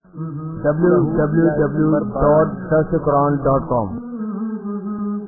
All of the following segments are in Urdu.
www.darsulquran.com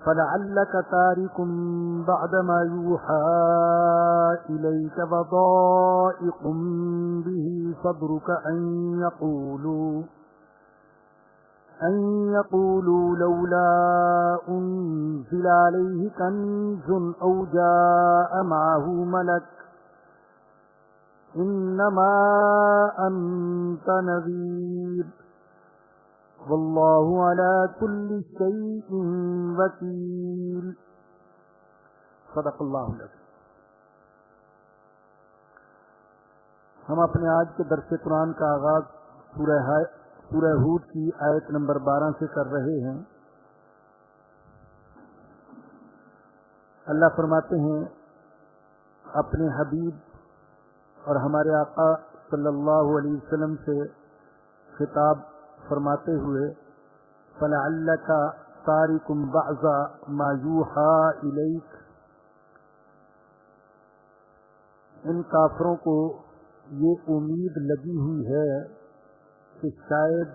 فلعلك تارك بعد ما يوحى إليك وضائق به صدرك أن يقولوا لولا أنزل عليه كنز أو جاء معه ملك إنما أنت نذير واللہ علی کل شیء وکیل صدق اللہ العظیم۔ ہم اپنے آج کے درس قرآن کا آغاز سورہ ہود کی آیت نمبر 12 سے کر رہے ہیں۔ اللہ فرماتے ہیں اپنے حبیب اور ہمارے آقا صلی اللہ علیہ وسلم سے خطاب فرماتے ہوئے فلعلک تارک بعض ما یوحی الیک، ان کافروں کو یہ امید لگی ہوئی ہے کہ شاید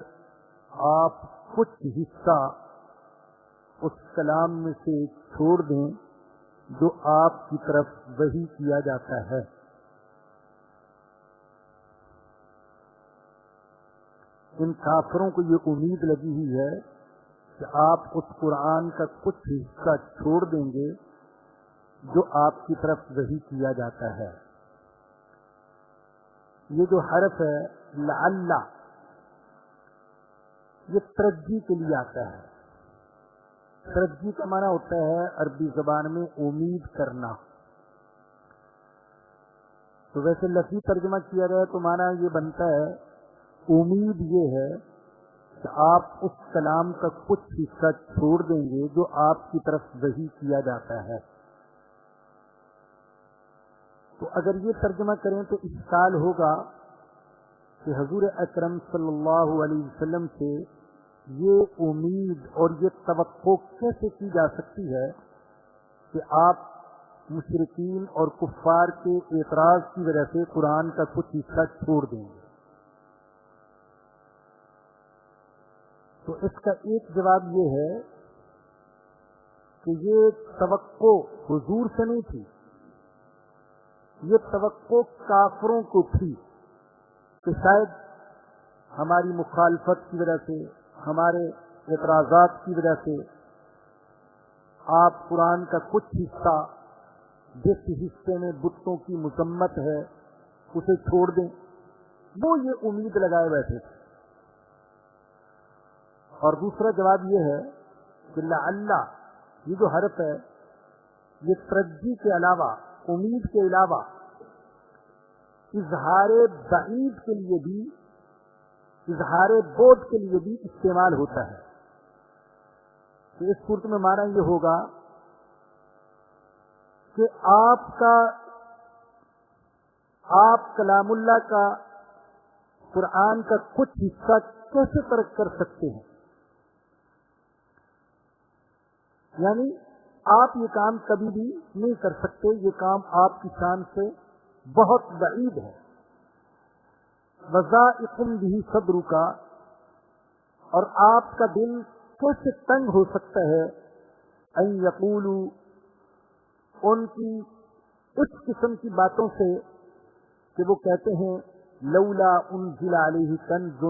آپ کچھ حصہ اس کلام میں سے چھوڑ دیں جو آپ کی طرف وحی کیا جاتا ہے۔ ان کافروں کو یہ امید لگی ہوئی ہے کہ آپ اس قرآن کا کچھ حصہ چھوڑ دیں گے جو آپ کی طرف وحی کیا جاتا ہے۔ یہ جو حرف ہے لعل، یہ ترجی کے لیے آتا ہے۔ ترجی کا معنی ہوتا ہے عربی زبان میں امید کرنا۔ تو ویسے لفظی ترجمہ کیا جائے تو معنی یہ بنتا ہے امید یہ ہے کہ آپ اس کلام کا کچھ حصہ چھوڑ دیں گے جو آپ کی طرف وحی کیا جاتا ہے۔ تو اگر یہ ترجمہ کریں تو اشکال ہوگا کہ حضور اکرم صلی اللہ علیہ وسلم سے یہ امید اور یہ توقع کیسے کی جا سکتی ہے کہ آپ مشرکین اور کفار کے اعتراض کی وجہ سے قرآن کا کچھ حصہ چھوڑ دیں گے۔ تو اس کا ایک جواب یہ ہے کہ یہ توقع حضور سے نہیں تھی، یہ توقع کافروں کو تھی کہ شاید ہماری مخالفت کی وجہ سے، ہمارے اعتراضات کی وجہ سے آپ قرآن کا کچھ حصہ جس حصے میں بتوں کی مذمت ہے اسے چھوڑ دیں۔ وہ یہ امید لگائے بیٹھے تھے۔ اور دوسرا جواب یہ ہے کہ لعل، یہ جو حرف ہے یہ ترجی کے علاوہ، امید کے علاوہ اظہار بعید کے لیے بھی، اظہار بعد کے لیے بھی استعمال ہوتا ہے۔ تو اس صورت میں معنی یہ ہوگا کہ آپ کلام اللہ کا، قرآن کا کچھ حصہ کیسے ترک کر سکتے ہیں؟ یعنی آپ یہ کام کبھی بھی نہیں کر سکتے، یہ کام آپ کی شان سے بہت بعید ہے۔ وضائق به صدرک، اور آپ کا دل کیسے تنگ ہو سکتا ہے ان یقولوا، ان کی اس قسم کی باتوں سے کہ وہ کہتے ہیں لولا انزل علیہ کنز،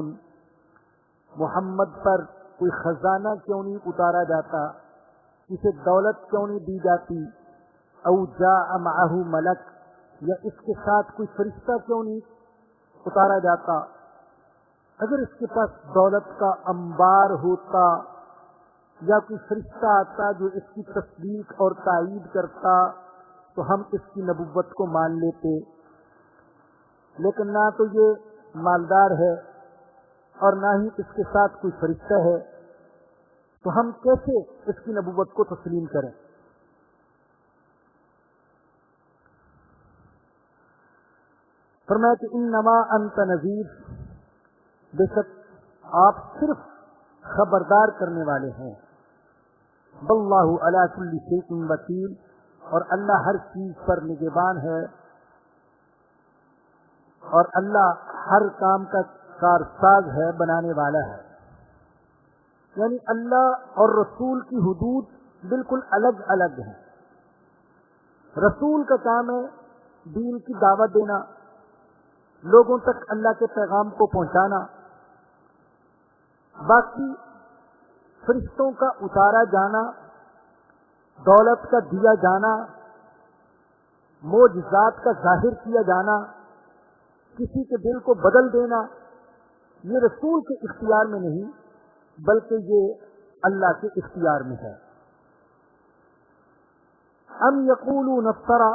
محمد پر کوئی خزانہ کیوں نہیں اتارا جاتا، اسے دولت کیوں نہیں دی جاتی، او جاء معہ ملک، یا اس کے ساتھ کوئی فرشتہ کیوں نہیں اتارا جاتا۔ اگر اس کے پاس دولت کا انبار ہوتا یا کوئی فرشتہ آتا جو اس کی تصدیق اور تائید کرتا تو ہم اس کی نبوت کو مان لیتے، لیکن نہ تو یہ مالدار ہے اور نہ ہی اس کے ساتھ کوئی فرشتہ ہے، تو ہم کیسے اس کی نبوت کو تسلیم کریں؟ فرمایا کہ انما انت نذیر، بے شک آپ صرف خبردار کرنے والے ہیں. واللہ علی کل شیء وکیل، اور اللہ ہر چیز پر نگہبان ہے، اور اللہ ہر کام کا کارساز ہے، بنانے والا ہے. یعنی اللہ اور رسول کی حدود بالکل الگ الگ ہیں. رسول کا کام ہے دین کی دعوت دینا، لوگوں تک اللہ کے پیغام کو پہنچانا. باقی فرشتوں کا اتارا جانا، دولت کا دیا جانا، معجزات کا ظاہر کیا جانا، کسی کے دل کو بدل دینا، یہ رسول کے اختیار میں نہیں بلکہ یہ اللہ کے اختیار میں ہے. ام یقولون افترا،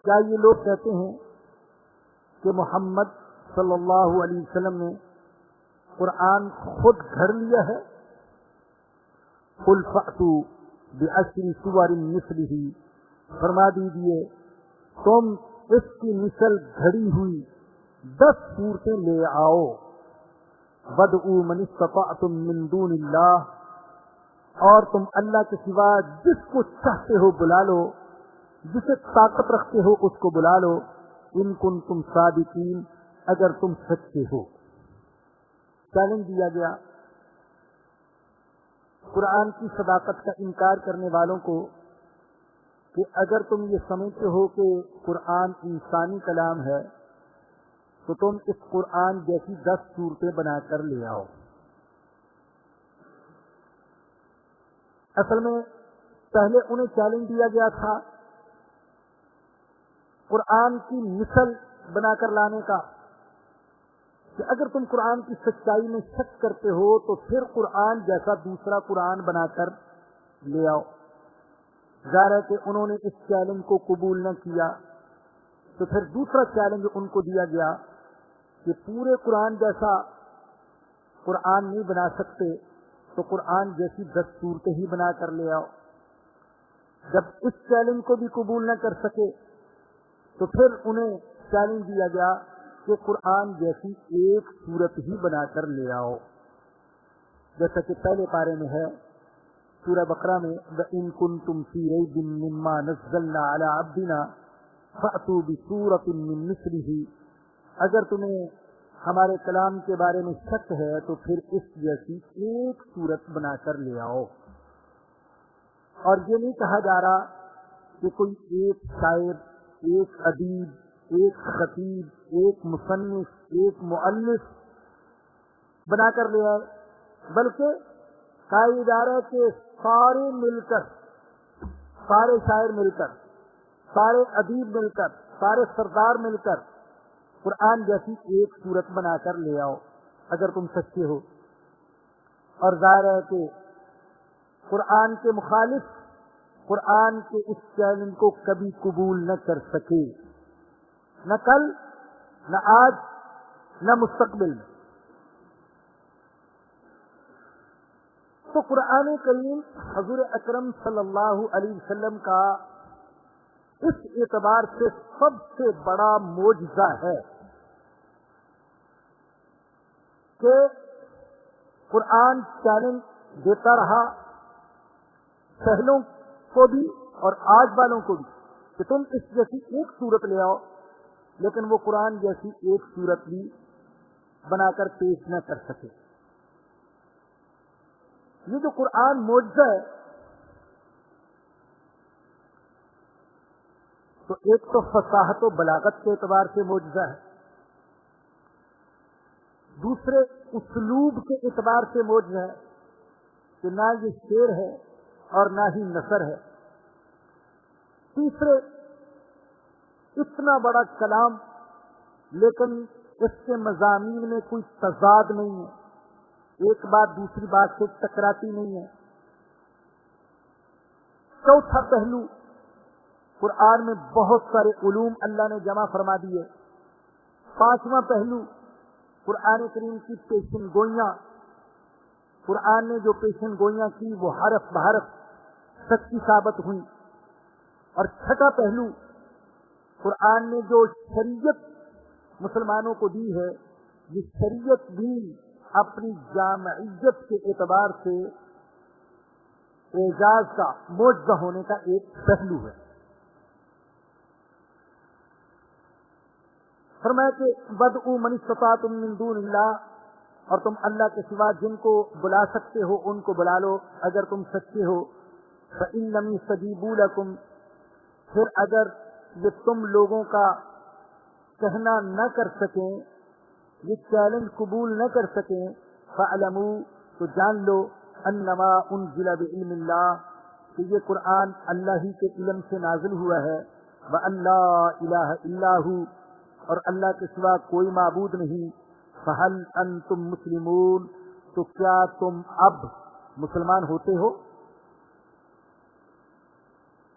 کیا یہ لوگ کہتے ہیں کہ محمد صلی اللہ علیہ وسلم نے قرآن خود گھڑ لیا ہے؟ قل فأتوا بعشر سور مثلہ، فرما دیجیے تم اس کی مثل گھڑی ہوئی 10 صورتیں لے آؤ. وادعوا من استطعتم من دون اللہ، اور تم اللہ کے سوا جس کو چاہتے ہو بلا لو، جسے طاقت رکھتے ہو اس کو بلا لو، ان کنتم صادقین، اگر تم سچے ہو. چیلنج دیا گیا قرآن کی صداقت کا انکار کرنے والوں کو کہ اگر تم یہ سمجھتے ہو کہ قرآن انسانی کلام ہے تو تم اس قرآن جیسی 10 صورتیں بنا کر لے آؤ. اصل میں پہلے انہیں چیلنج دیا گیا تھا قرآن کی مثل بنا کر لانے کا کہ اگر تم قرآن کی سچائی میں شک کرتے ہو تو پھر قرآن جیسا دوسرا قرآن بنا کر لے آؤ. ظاہر ہے کہ انہوں نے اس چیلنج کو قبول نہ کیا، تو پھر دوسرا چیلنج ان کو دیا گیا کہ پورے قرآن جیسا قرآن نہیں بنا سکتے تو قرآن جیسی 10 صورتیں ہی بنا کر لے آؤ. جب اس چیلنج کو بھی قبول نہ کر سکے تو پھر انہیں چیلنج دیا گیا کہ قرآن جیسی 1 صورت ہی بنا کر لے آؤ. جیسا کہ پہلے پارے میں ہے سورہ بقرہ میں وَإِن كُنتُمْ فِي رَيْبٍ مِّمَّا نَزَّلْنَا عَلَىٰ عَبْدِنَا فَأْتُوا بِسُورَةٍ مِّن مِّثْلِهِ، اگر تمہیں ہمارے کلام کے بارے میں شک ہے تو پھر اس جیسی 1 صورت بنا کر لے آؤ. اور یہ نہیں کہا جا رہا کہ کوئی ایک شاعر، ایک ادیب، ایک خطیب، ایک مصنف، ایک مؤلف بنا کر لے آئے، بلکہ کہا جا رہا ہے کہ سارے مل کر، سارے شاعر مل کر، سارے ادیب مل کر، سارے سردار مل کر قرآن جیسی 1 صورت بنا کر لے آؤ اگر تم سچے ہو. اور ظاہر ہے کہ قرآن کے مخالف قرآن کے اس چیلنج کو کبھی قبول نہ کر سکے، نہ کل، نہ آج، نہ مستقبل میں. تو قرآن کریم حضور اکرم صلی اللہ علیہ وسلم کا اس اعتبار سے سب سے بڑا معجزہ ہے کہ قرآن چیلنج دیتا رہا پہلوں کو بھی اور آج والوں کو بھی کہ تم اس جیسی 1 صورت لے آؤ، لیکن وہ قرآن جیسی 1 صورت بھی بنا کر پیش نہ کر سکے. یہ جو قرآن معجزہ ہے تو ایک تو فصاحت و بلاغت کے اعتبار سے معجزہ ہے، دوسرے اسلوب کے اعتبار سے معجزہ ہے کہ نہ یہ شعر ہے اور نہ ہی نثر ہے، تیسرے اتنا بڑا کلام لیکن اس کے مضامین میں کوئی تضاد نہیں ہے، ایک بات دوسری بات سے ٹکراتی نہیں ہے. چوتھا پہلو، قرآن میں بہت سارے علوم اللہ نے جمع فرما دیے. پانچواں پہلو، قرآن کریم کی پیشن گوئیاں قرآن نے جو پیشن گوئیاں کی وہ حرف بحرف سچی ثابت ہوئی. اور چھٹا پہلو، قرآن نے جو شریعت مسلمانوں کو دی ہے، یہ شریعت بھی اپنی جامعیت کے اعتبار سے اعجاز کا، معجزہ ہونے کا ایک پہلو ہے. فرمایا کہ وَادْعُوا مَنِ اسْتَطَعْتُم مِّن دُونِ اللَّهِ، اور تم اللہ کے سوا جن کو بلا سکتے ہو ان کو بلا لو اگر تم سچے ہو. فَإِن لَّمْ يَسْتَجِيبُوا لَكُمْ، پھر اگر یہ تم لوگوں کا کہنا نہ کر سکیں، یہ چیلنج قبول نہ کر سکیں، فَاعْلَمُوا، تو جان لو، انما انزل بعلم اللہ، کہ یہ قرآن اللہ ہی کے علم سے نازل ہوا ہے. وَأَن لَّا إِلَٰهَ إِلَّا هُوَ، اور اللہ کے سوا کوئی معبود نہیں. فَهَلْ أَنْتُمْ مُسْلِمُونَ، تو کیا تم اب مسلمان ہوتے ہو؟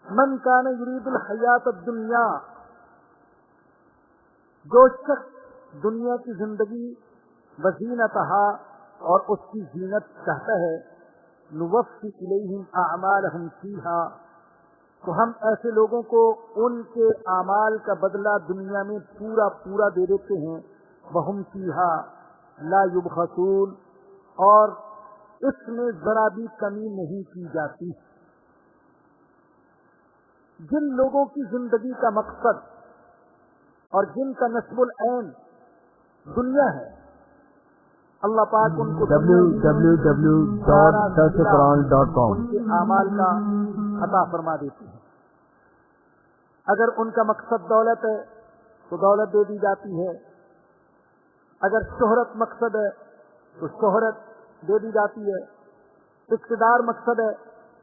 من کان یرید الحیات الدنیا، جو شخص دنیا کی زندگی وزینتہا اور اس کی زینت چاہتا ہے، نوفی الیہم اعمالہم فیہا، تو ہم ایسے لوگوں کو ان کے اعمال کا بدلہ دنیا میں پورا پورا دے دیتے ہیں. وہم فیہا لا یبخسون، اور اس میں ذرا بھی کمی نہیں کی جاتی. جن لوگوں کی زندگی کا مقصد اور جن کا نصب العین دنیا ہے، اللہ پاک ان کو www.sirsequran.com ان کے اعمال کا عطا فرما دیتی ہے. اگر ان کا مقصد دولت ہے تو دولت دے دی جاتی ہے، اگر شہرت مقصد ہے تو شہرت دے دی جاتی ہے، اقتدار مقصد ہے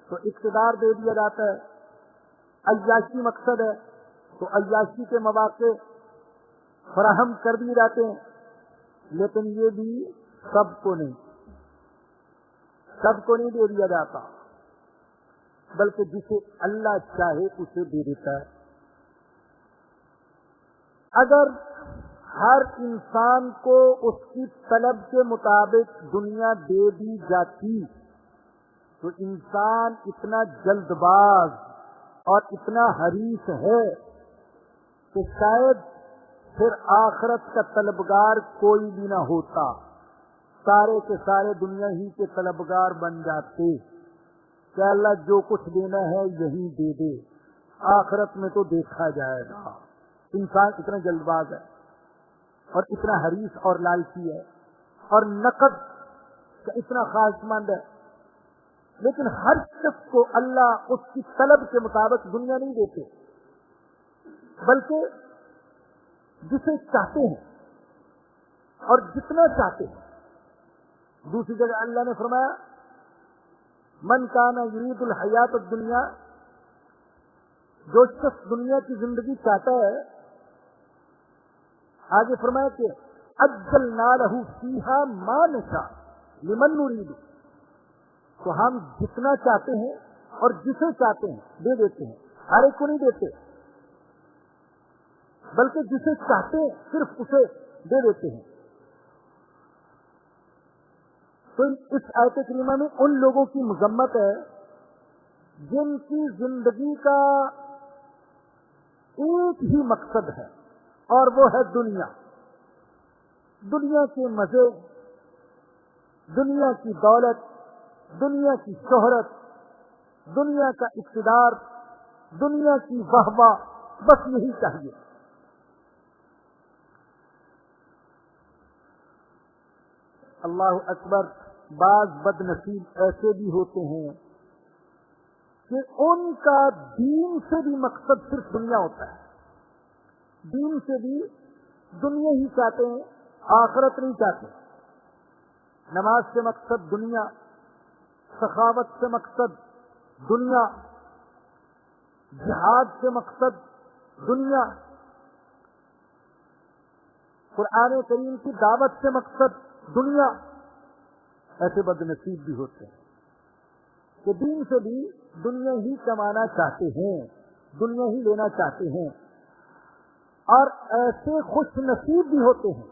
تو اقتدار دے دیا جاتا ہے، عیاشی مقصد ہے تو عیاشی کے مواقع فراہم کر دیے جاتے ہیں. لیکن یہ بھی سب کو نہیں دے دیا جاتا، بلکہ جسے اللہ چاہے اسے دے دیتا ہے. اگر ہر انسان کو اس کی طلب کے مطابق دنیا دے دی جاتی تو انسان اتنا جلد باز اور اتنا حریص ہے کہ شاید پھر آخرت کا طلبگار کوئی بھی نہ ہوتا، سارے کے سارے دنیا ہی کے طلبگار بن جاتے کہ اللہ جو کچھ دینا ہے یہی دے دے، آخرت میں تو دیکھا جائے گا. انسان اتنا جلد باز ہے اور اتنا حریص اور لالچی ہے اور نقد کا اتنا خواہش مند ہے. لیکن ہر شخص کو اللہ اس کی طلب کے مطابق دنیا نہیں دیتے، بلکہ جسے چاہتے ہیں اور جتنا چاہتے ہیں. دوسری جگہ اللہ نے فرمایا من کان یرید الحیات الدنیا، جو شخص دنیا کی زندگی چاہتا ہے، آگے فرمایا کہ عجلنا لہ فیہا ما نشاء لمن نرید، تو ہم جتنا چاہتے ہیں اور جسے چاہتے ہیں دے دیتے ہیں. ہر ایک کو نہیں دیتے، بلکہ جسے چاہتے ہیں صرف اسے دے دیتے ہیں. تو اس آیت کریمہ میں ان لوگوں کی مذمت ہے جن کی زندگی کا ایک ہی مقصد ہے اور وہ ہے دنیا، دنیا کے مزے، دنیا کی دولت، دنیا کی شہرت، دنیا کا اقتدار، دنیا کی واہ واہ، بس یہی چاہیے. اللہ اکبر. بعض بد نصیب ایسے بھی ہوتے ہیں کہ ان کا دین سے بھی مقصد صرف دنیا ہوتا ہے، دین سے بھی دنیا ہی چاہتے ہیں، آخرت نہیں چاہتے. نماز سے مقصد دنیا، سخاوت سے مقصد دنیا، جہاد سے مقصد دنیا، قرآن کریم کی دعوت سے مقصد دنیا. ایسے بد نصیب بھی ہوتے ہیں کہ دین سے بھی دنیا ہی کمانا چاہتے ہیں، دنیا ہی لینا چاہتے ہیں. اور ایسے خوش نصیب بھی ہوتے ہیں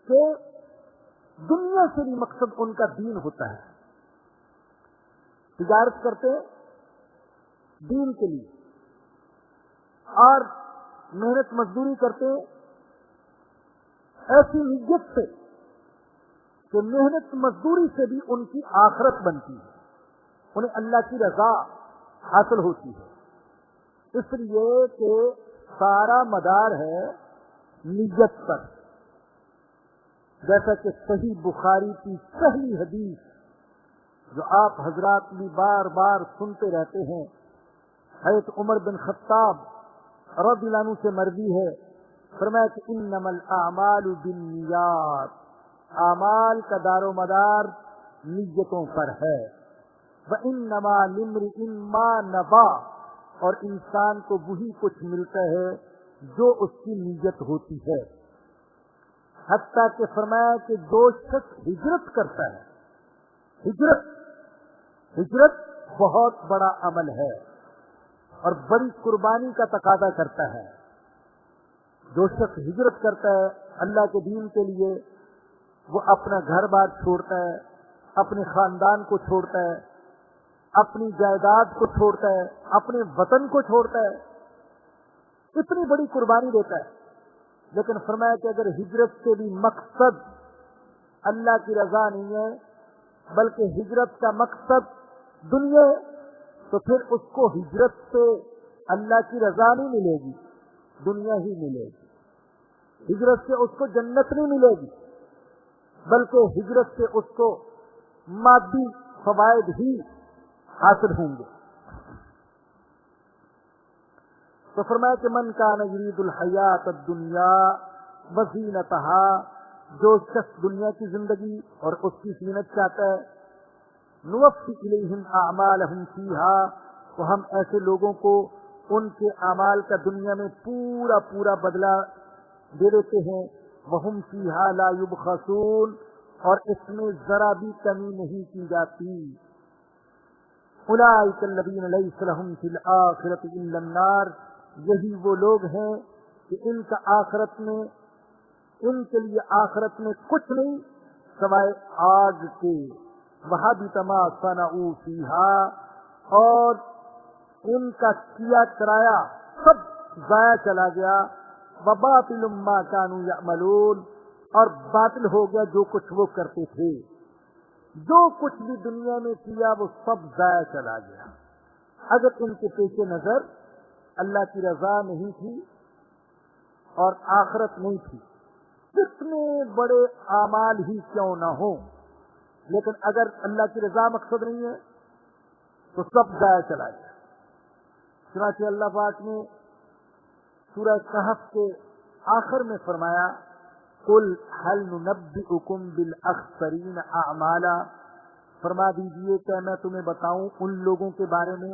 کہ دنیا سے بھی مقصد ان کا دین ہوتا ہے. تجارت کرتے دین کے لیے اور محنت مزدوری کرتے ایسی نیت سے کہ محنت مزدوری سے بھی ان کی آخرت بنتی ہے, انہیں اللہ کی رضا حاصل ہوتی ہے. اس لیے کہ سارا مدار ہے نیت پر. جیسا کہ صحیح بخاری کی پہلی حدیث جو آپ حضرات بھی بار بار سنتے رہتے ہیں, حضرت عمر بن خطاب رضی اللہ عنہ سے مروی ہے, فرمایا کہ انما الاعمال بالنیات, اعمال کا دار و مدار نیتوں پر ہے. وانما لامرئ ما نوى, اور انسان کو وہی کچھ ملتا ہے جو اس کی نیت ہوتی ہے. حتیٰ کہ فرمایا کہ جو شخص ہجرت کرتا ہے, ہجرت بہت بڑا عمل ہے اور بڑی قربانی کا تقاضا کرتا ہے. جو شخص ہجرت کرتا ہے اللہ کے دین کے لیے, وہ اپنا گھر بار چھوڑتا ہے, اپنے خاندان کو چھوڑتا ہے, اپنی جائیداد کو چھوڑتا ہے, اپنے وطن کو چھوڑتا ہے, اتنی بڑی قربانی دیتا ہے. لیکن فرمایا کہ اگر ہجرت سے بھی مقصد اللہ کی رضا نہیں ہے بلکہ ہجرت کا مقصد دنیا ہے, تو پھر اس کو ہجرت سے اللہ کی رضا نہیں ملے گی, دنیا ہی ملے گی. ہجرت سے اس کو جنت نہیں ملے گی بلکہ ہجرت سے اس کو مادی فوائد ہی حاصل ہوں گے. تو فرمایا کہ من کان یرید الحیات الدنیا وزینتها, جو شخص دنیا کی زندگی اور اس کی زینت چاہتا ہے, نوفی الیہم اعمالہم فیہا, تو ہم ایسے لوگوں کو ان کے اعمال کا دنیا میں پورا پورا بدلہ دے دیتے ہیں. وہم فیہا لا یبخسون, اور اس میں ذرا بھی کمی نہیں کی جاتی. اولئک الذین لیس لہم فی الآخرۃ الا النار, یہی وہ لوگ ہیں کہ ان کا آخرت میں, ان کے لیے آخرت میں کچھ نہیں سوائے آگ کے. وَحَبِطَ مَا صَنَعُوا فِيهَا, اور ان کا کیا کرایا سب ضائع چلا گیا. وَبَاطِلٌ مَا كَانُوا يَعْمَلُونَ, اور باطل ہو گیا جو کچھ وہ کرتے تھے. جو کچھ بھی دنیا میں کیا وہ سب ضائع چلا گیا. اگر ان کے پیش نظر اللہ کی رضا نہیں تھی اور آخرت نہیں تھی, کتنے بڑے اعمال ہی کیوں نہ ہوں, لیکن اگر اللہ کی رضا مقصد نہیں ہے تو سب ضائع چلا گیا. چنانچہ اللہ پاک نے سورہ کہف کے آخر میں فرمایا, قل هل ننبئکم بالاخسرین اعمالا, فرما دیجئے کہ میں تمہیں بتاؤں ان لوگوں کے بارے میں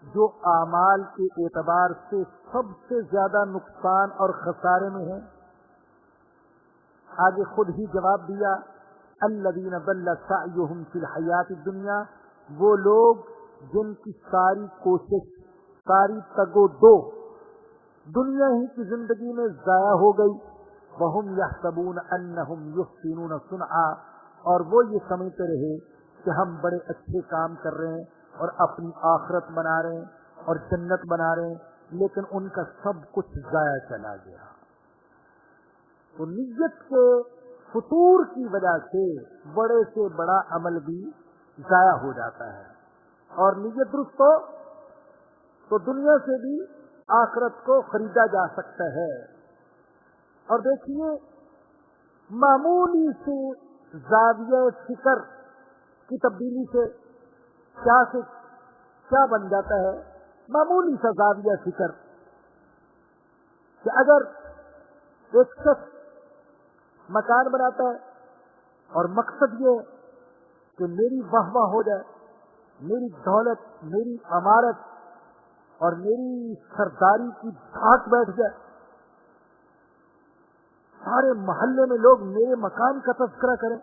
جو اعمال کے اعتبار سے سب سے زیادہ نقصان اور خسارے میں ہیں. آگے خود ہی جواب دیا, الذین ضل سعیہم فی الحیات الدنیا, وہ لوگ جن کی ساری کوشش, ساری تگ و دو دنیا ہی کی زندگی میں ضائع ہو گئی. وہم یحسبون انہم یحسنون صنعا, اور وہ یہ سمجھتے رہے کہ ہم بڑے اچھے کام کر رہے ہیں اور اپنی آخرت بنا رہے ہیں اور جنت بنا رہے ہیں, لیکن ان کا سب کچھ ضائع چلا گیا. تو نیت کے فطور کی وجہ سے بڑے سے بڑا عمل بھی ضائع ہو جاتا ہے. اور نیت درست ہو تو دنیا سے بھی آخرت کو خریدا جا سکتا ہے. اور دیکھیے, معمولی سے زاویہ فکر کی تبدیلی سے کیا بن جاتا ہے. معمولی سا زاویہ فکر کہ اگر ایک شخص مکان بناتا ہے اور مقصد یہ کہ میری واہ واہ ہو جائے, میری دولت, میری عمارت اور میری سرداری کی دھاک بیٹھ جائے, سارے محلے میں لوگ میرے مکان کا تذکرہ کریں,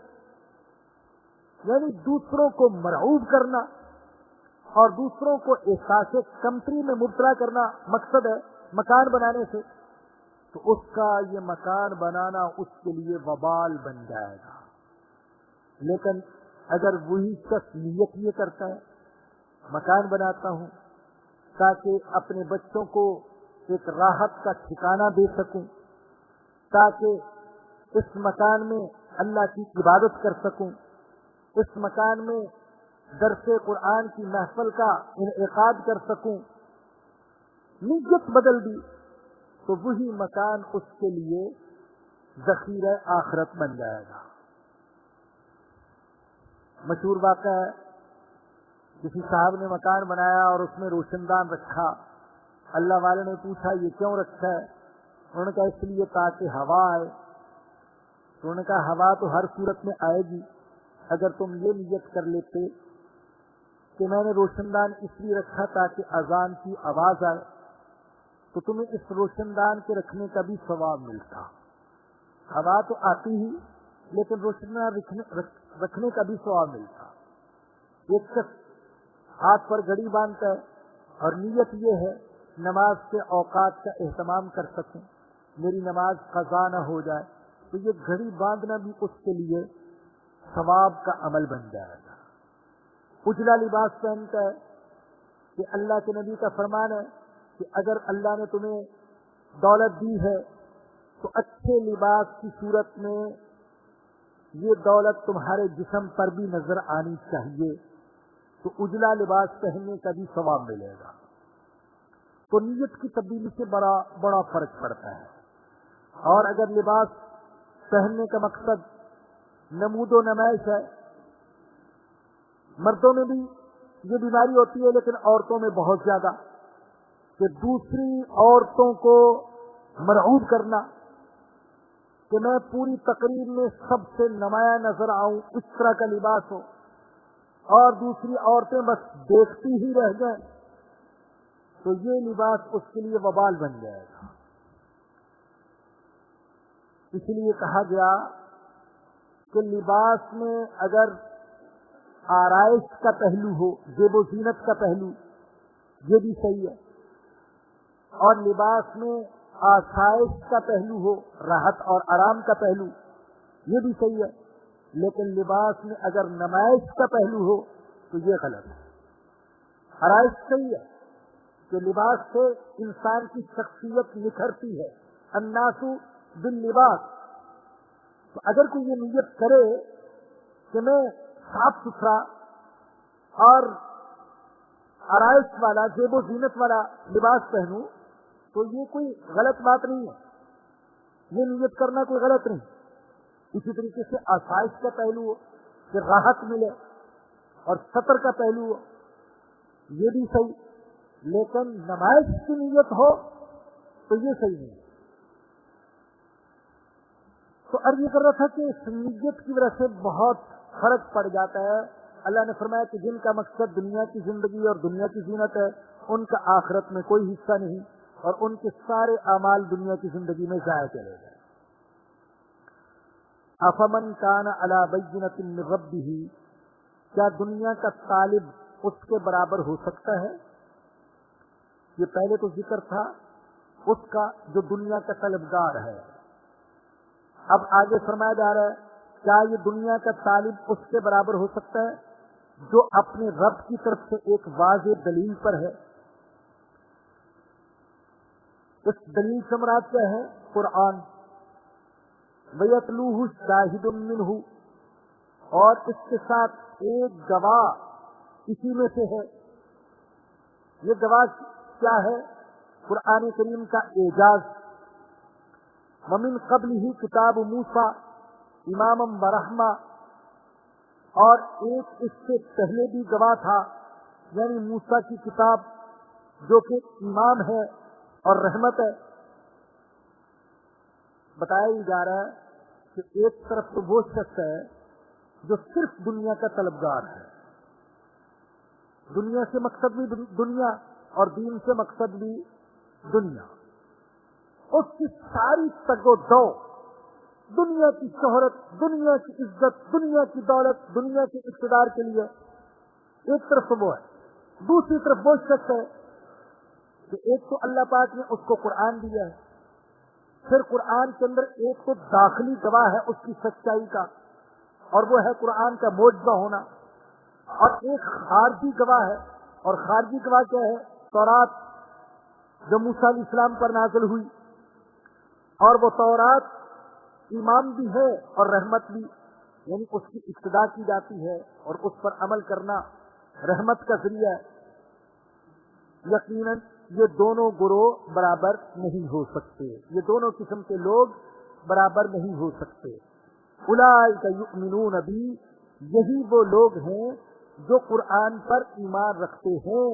یعنی دوسروں کو مرعوب کرنا اور دوسروں کو احساس کمتری میں مبتلا کرنا مقصد ہے مکان بنانے سے, تو اس کا یہ مکان بنانا اس کے لیے وبال بن جائے گا. لیکن اگر وہی شخص نیت یہ کرتا ہے مکان بناتا ہوں تاکہ اپنے بچوں کو ایک راحت کا ٹھکانہ دے سکوں، تاکہ اس مکان میں اللہ کی عبادت کر سکوں، اس مکان میں درس قرآن کی محفل کا انعقاد کر سکوں، نیت بدل دی تو وہی مکان اس کے لیے ذخیرہ آخرت بن جائے گا۔ مشہور واقعہ ہے، کسی صاحب نے مکان بنایا اور اس میں روشن دان رکھا۔ اللہ والے نے پوچھا یہ کیوں رکھا ہے؟ انہوں نے کہا اس لیے تاکہ ہوا آئے۔ تو انہوں نے کہا ہوا تو ہر صورت میں آئے گی، اگر تم یہ نیت کر لیتے کہ میں نے روشن دان اس لیے رکھا تاکہ اذان کی آواز آئے تو تمہیں اس روشن دان کے رکھنے کا بھی ثواب ملتا۔ ہوا تو آتی ہی لیکن روشن دان رکھنے کا بھی ثواب ملتا۔ ایک شخص ہاتھ پر گھڑی باندھتا ہے اور نیت یہ ہے نماز کے اوقات کا اہتمام کر سکوں، میری نماز قضا نہ ہو جائے، تو یہ گھڑی باندھنا بھی اس کے لیے ثواب کا عمل بن جائے گا۔ اجلا لباس پہنتا ہے کہ اللہ کے نبی کا فرمان ہے کہ اگر اللہ نے تمہیں دولت دی ہے تو اچھے لباس کی صورت میں یہ دولت تمہارے جسم پر بھی نظر آنی چاہیے، تو اجلا لباس پہننے کا بھی ثواب ملے گا۔ تو نیت کی تبدیلی سے بڑا فرق پڑتا ہے۔ اور اگر لباس پہننے کا مقصد نمود و نمائش ہے، مردوں میں بھی یہ بیماری ہوتی ہے لیکن عورتوں میں بہت زیادہ، کہ دوسری عورتوں کو مرعوب کرنا کہ میں پوری تقریب میں سب سے نمایاں نظر آؤں، اس طرح کا لباس ہو، اور دوسری عورتیں بس دیکھتی ہی رہ جائیں، تو یہ لباس اس کے لیے وبال بن جائے گا۔ اس لیے کہا گیا کہ لباس میں اگر آرائش کا پہلو ہو، زیب و زینت کا پہلو، یہ بھی صحیح ہے، اور لباس میں آسائش کا پہلو ہو، راحت اور آرام کا پہلو، یہ بھی صحیح ہے، لیکن لباس میں اگر نمائش کا پہلو ہو تو یہ غلط ہے۔ آرائش صحیح ہے کہ لباس سے انسان کی شخصیت نکھرتی ہے، الناس باللباس۔ تو اگر کوئی یہ نیت کرے کہ میں صاف ستھرا اور آرائش والا، زیب و زینت والا لباس پہنوں، تو یہ کوئی غلط بات نہیں ہے، یہ نیت کرنا کوئی غلط نہیں۔ اسی طریقے سے آسائش کا پہلو ہو کہ راحت ملے، اور ستر کا پہلو ہو، یہ بھی صحیح، لیکن نمائش کی نیت ہو تو یہ صحیح نہیں۔ تو عرض یہ کر رہا تھا کہ اس نیت کی وجہ سے بہت فرق پڑ جاتا ہے۔ اللہ نے فرمایا کہ جن کا مقصد دنیا کی زندگی اور دنیا کی زینت ہے ان کا آخرت میں کوئی حصہ نہیں، اور ان کے سارے اعمال دنیا کی زندگی میں ضائع چلے گئے۔ افمن کان علی بینۃ من ربہ، کیا دنیا کا طالب اس کے برابر ہو سکتا ہے؟ یہ پہلے تو ذکر تھا اس کا جو دنیا کا طلبگار ہے، اب آگے فرمایا جا رہا ہے کیا یہ دنیا کا طالب اس کے برابر ہو سکتا ہے جو اپنے رب کی طرف سے ایک واضح دلیل پر ہے؟ اس دلیل سے مراد کیا ہے؟ قرآن۔ وَيَتْلُوهُ شَاهِدٌ مِّنْهُ، اور اس کے ساتھ ایک گواہ اسی میں سے ہے۔ یہ گواہ کیا ہے؟ قرآن کریم کا اعجاز۔ وَمِن قَبْلِهِ کتاب موسیٰ امامًا وَرَحْمَةً، اور ایک اس سے پہلے بھی گواہ تھا، یعنی موسیٰ کی کتاب جو کہ امام ہے اور رحمت ہے۔ بتایا ہی جا رہا ہے کہ ایک طرف تو وہ شخص ہے جو صرف دنیا کا طلبگار ہے، دنیا سے مقصد بھی دنیا اور دین سے مقصد بھی دنیا، اس کی ساری تگ و دو، دنیا کی شہرت، دنیا کی عزت، دنیا کی دولت، دنیا کے اقتدار کے لیے، ایک طرف وہ ہے۔ دوسری طرف وہ شخص ہے کہ ایک تو اللہ پاک نے اس کو قرآن دیا ہے، پھر قرآن کے اندر ایک تو داخلی گواہ ہے اس کی سچائی کا، اور وہ ہے قرآن کا معجزہ ہونا، اور ایک خارجی گواہ ہے، اور خارجی گواہ کیا ہے؟ تورات جو موسیٰ علیہ السلام پر نازل ہوئی، اور وہ تورات ایمان بھی ہے اور رحمت بھی، یعنی اس کی ابتدا کی جاتی ہے اور اس پر عمل کرنا رحمت کا ذریعہ ہے۔ یقیناً یہ دونوں گروہ برابر نہیں ہو سکتے، یہ دونوں قسم کے لوگ برابر نہیں ہو سکتے۔ اولئک یؤمنون بی، یہی وہ لوگ ہیں جو قرآن پر ایمان رکھتے ہیں۔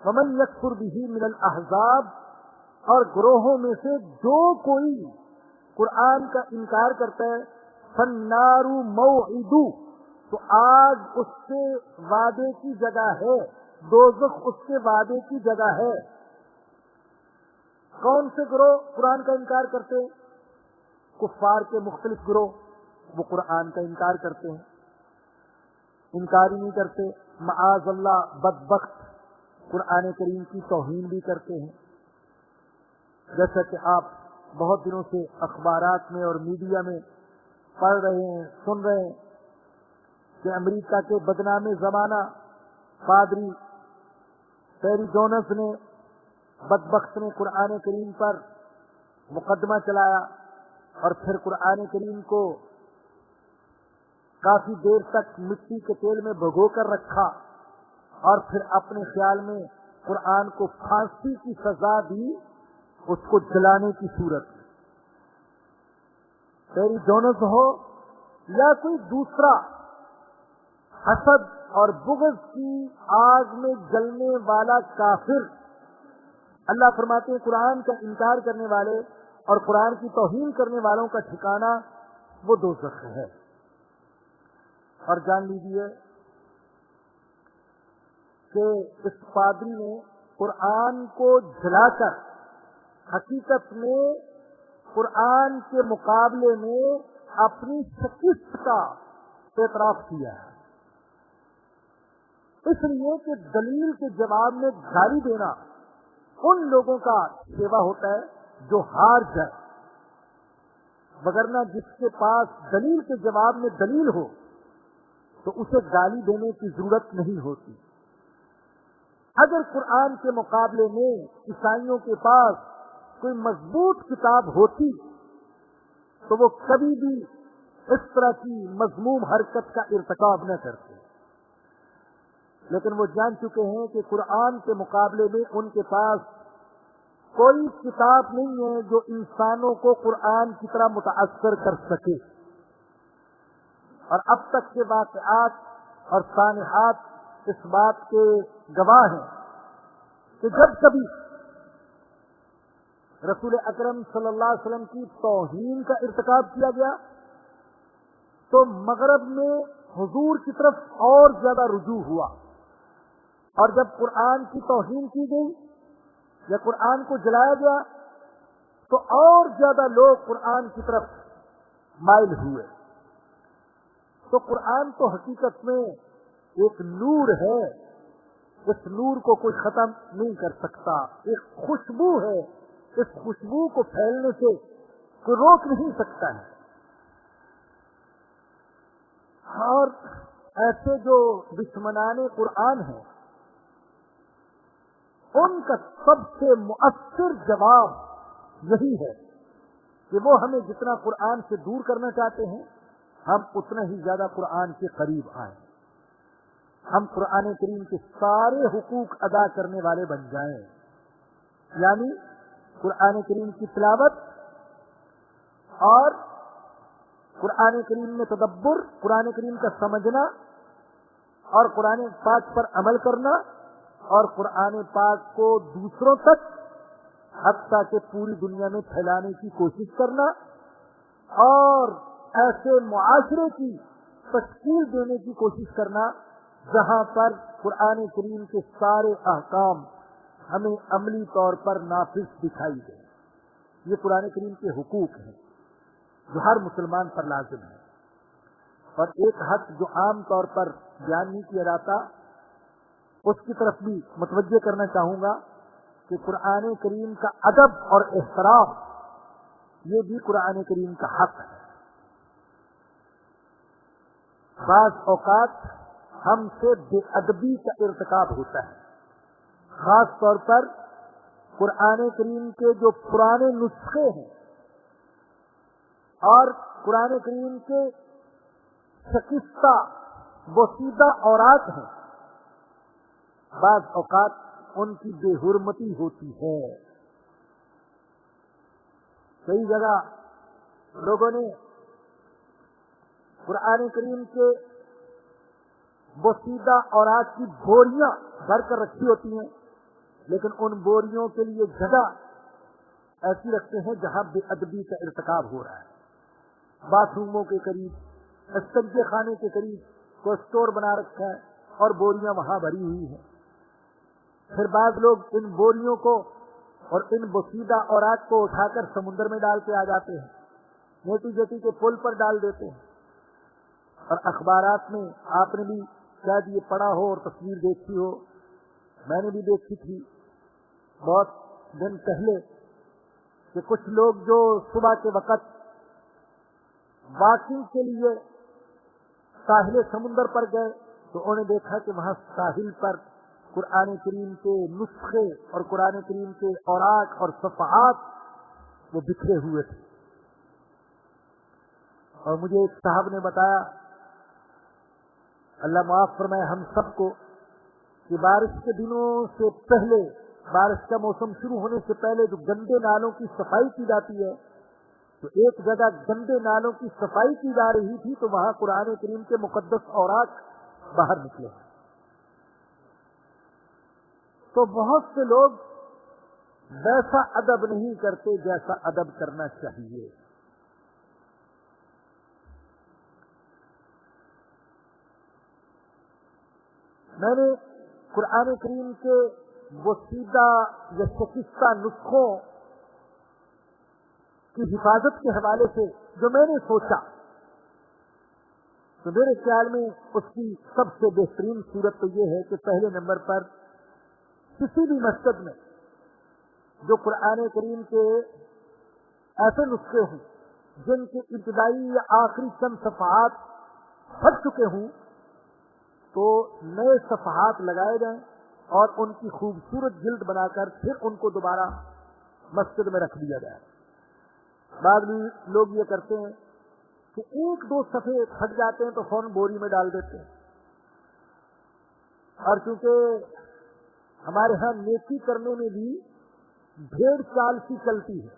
ومن یکفر بہ من الاحزاب، اور گروہوں میں سے جو کوئی قرآن کا انکار کرتا ہے، فالنار موعد، تو آگ اس کے وعدے کی جگہ ہے، دوزخ اس کے وعدے کی جگہ ہے۔ کون سے گروہ قرآن کا انکار کرتے ہیں؟ کفار کے مختلف گروہ، وہ قرآن کا انکار کرتے ہیں، انکار ہی نہیں کرتے، معاذ اللہ بدبخت قرآن کریم کی توہین بھی کرتے ہیں۔ جیسا کہ آپ بہت دنوں سے اخبارات میں اور میڈیا میں پڑھ رہے ہیں، سن رہے ہیں کہ امریکہ کے بدنام زمانہ پادری پیری جونس نے، بدبخت نے قرآن کریم پر مقدمہ چلایا، اور پھر قرآن کریم کو کافی دیر تک مٹی کے تیل میں بھگو کر رکھا، اور پھر اپنے خیال میں قرآن کو پھانسی کی سزا دی، اس کو جلانے کی صورت میں۔ پیری جونس ہو یا کوئی دوسرا حسد اور بغض کی آگ میں جلنے والا کافر، اللہ فرماتے ہیں قرآن کا انکار کرنے والے اور قرآن کی توہین کرنے والوں کا ٹھکانہ وہ دوزخ ہے۔ اور جان لیجیے کہ اس پادری نے قرآن کو جلا کر حقیقت میں قرآن کے مقابلے میں اپنی شکست کا اعتراف کیا ہے، اس لیے کہ دلیل کے جواب میں گالی دینا ان لوگوں کا سیوا ہوتا ہے جو ہار جائے، وگرنہ جس کے پاس دلیل کے جواب میں دلیل ہو تو اسے گالی دینے کی ضرورت نہیں ہوتی۔ اگر قرآن کے مقابلے میں عیسائیوں کے پاس کوئی مضبوط کتاب ہوتی تو وہ کبھی بھی اس طرح کی مذموم حرکت کا ارتکاب نہ کرتے، لیکن وہ جان چکے ہیں کہ قرآن کے مقابلے میں ان کے پاس کوئی کتاب نہیں ہے جو انسانوں کو قرآن کی طرح متاثر کر سکے۔ اور اب تک کے واقعات اور سانحات اس بات کے گواہ ہیں کہ جب کبھی رسول اکرم صلی اللہ علیہ وسلم کی توہین کا ارتکاب کیا گیا تو مغرب میں حضور کی طرف اور زیادہ رجوع ہوا، اور جب قرآن کی توہین کی گئی یا قرآن کو جلایا گیا تو اور زیادہ لوگ قرآن کی طرف مائل ہوئے۔ تو قرآن تو حقیقت میں ایک نور ہے، اس نور کو کوئی ختم نہیں کر سکتا، ایک خوشبو ہے، اس خوشبو کو پھیلنے سے کوئی روک نہیں سکتا ہے۔ اور ایسے جو دشمنان قرآن ہیں ان کا سب سے مؤثر جواب یہی ہے کہ وہ ہمیں جتنا قرآن سے دور کرنا چاہتے ہیں ہم اتنا ہی زیادہ قرآن کے قریب آئیں، ہم قرآن کریم کے سارے حقوق ادا کرنے والے بن جائیں، یعنی قرآن کریم کی تلاوت اور قرآن کریم میں تدبر، قرآن کریم کا سمجھنا اور قرآن پاک پر عمل کرنا، اور قرآن پاک کو دوسروں تک حتیٰ کہ پوری دنیا میں پھیلانے کی کوشش کرنا، اور ایسے معاشرے کی تشکیل دینے کی کوشش کرنا جہاں پر قرآن کریم کے سارے احکام ہمیں عملی طور پر نافذ دکھائی دیں۔ یہ قرآن کریم کے حقوق ہیں جو ہر مسلمان پر لازم ہے۔ اور ایک حق جو عام طور پر بیان نہیں کیا جاتا اس کی طرف بھی متوجہ کرنا چاہوں گا کہ قرآن کریم کا ادب اور احترام یہ بھی قرآن کریم کا حق ہے۔ بعض اوقات ہم سے بے ادبی کا ارتکاب ہوتا ہے، خاص طور پر قرآن کریم کے جو پرانے نسخے ہیں اور قرآن کریم کے شکستہ بوسیدہ اوراق ہیں، بعض اوقات ان کی بے حرمتی ہوتی ہے۔ کئی جگہ لوگوں نے قرآن کریم کے بوسیدہ اوراق کی بوریاں بھر کر رکھی ہوتی ہیں، لیکن ان بوریوں کے لیے جگہ ایسی رکھتے ہیں جہاں بے ادبی کا ارتکاب ہو رہا ہے۔ باتھ روموں کے قریب، استنجے خانے کے قریب کوئی اسٹور بنا رکھا ہے اور بوریاں وہاں بھری ہوئی ہیں۔ پھر بعض لوگ ان بوریوں کو اور ان بوسیدہ اوراق کو اٹھا کر سمندر میں ڈال کے آ جاتے ہیں، نیٹی جیٹی کے پل پر ڈال دیتے ہیں۔ اور اخبارات میں آپ نے بھی شاید یہ پڑھا ہو اور تصویر دیکھی ہو، میں نے بھی دیکھی تھی بہت دن پہلے، کہ کچھ لوگ جو صبح کے وقت واکنگ کے لیے ساحل سمندر پر گئے تو انہوں نے دیکھا کہ وہاں ساحل پر قرآن کریم کے نسخے اور قرآن کریم کے اوراق اور صفحات وہ بکھرے ہوئے تھے۔ اور مجھے ایک صاحب نے بتایا، اللہ معاف فرمائے ہم سب کو، کہ بارش کے دنوں سے پہلے، بارش کا موسم شروع ہونے سے پہلے جو گندے نالوں کی صفائی کی جاتی ہے، تو ایک جگہ گندے نالوں کی صفائی کی جا رہی تھی تو وہاں قرآن کریم کے مقدس اوراق باہر نکلے۔ تو بہت سے لوگ ویسا ادب نہیں کرتے جیسا ادب کرنا چاہیے۔ میں نے قرآن کریم کے بوسیدہ یا شکستہ نسخوں کی حفاظت کے حوالے سے جو میں نے سوچا، تو میرے خیال میں اس کی سب سے بہترین صورت تو یہ ہے کہ پہلے نمبر پر کسی بھی مسجد میں جو قرآن کریم کے ایسے نسخے ہوں جن کے ابتدائی یا آخری چند صفحات پھٹ چکے ہوں، تو نئے صفحات لگائے جائیں اور ان کی خوبصورت جلد بنا کر پھر ان کو دوبارہ مسجد میں رکھ دیا جائے۔ بعض لوگ یہ کرتے ہیں کہ ایک دو صفحے پھٹ جاتے ہیں تو فوراً بوری میں ڈال دیتے ہیں، اور چونکہ ہمارے ہاں نیکی کرنے میں بھی بھیڑ چال سی چلتی ہے،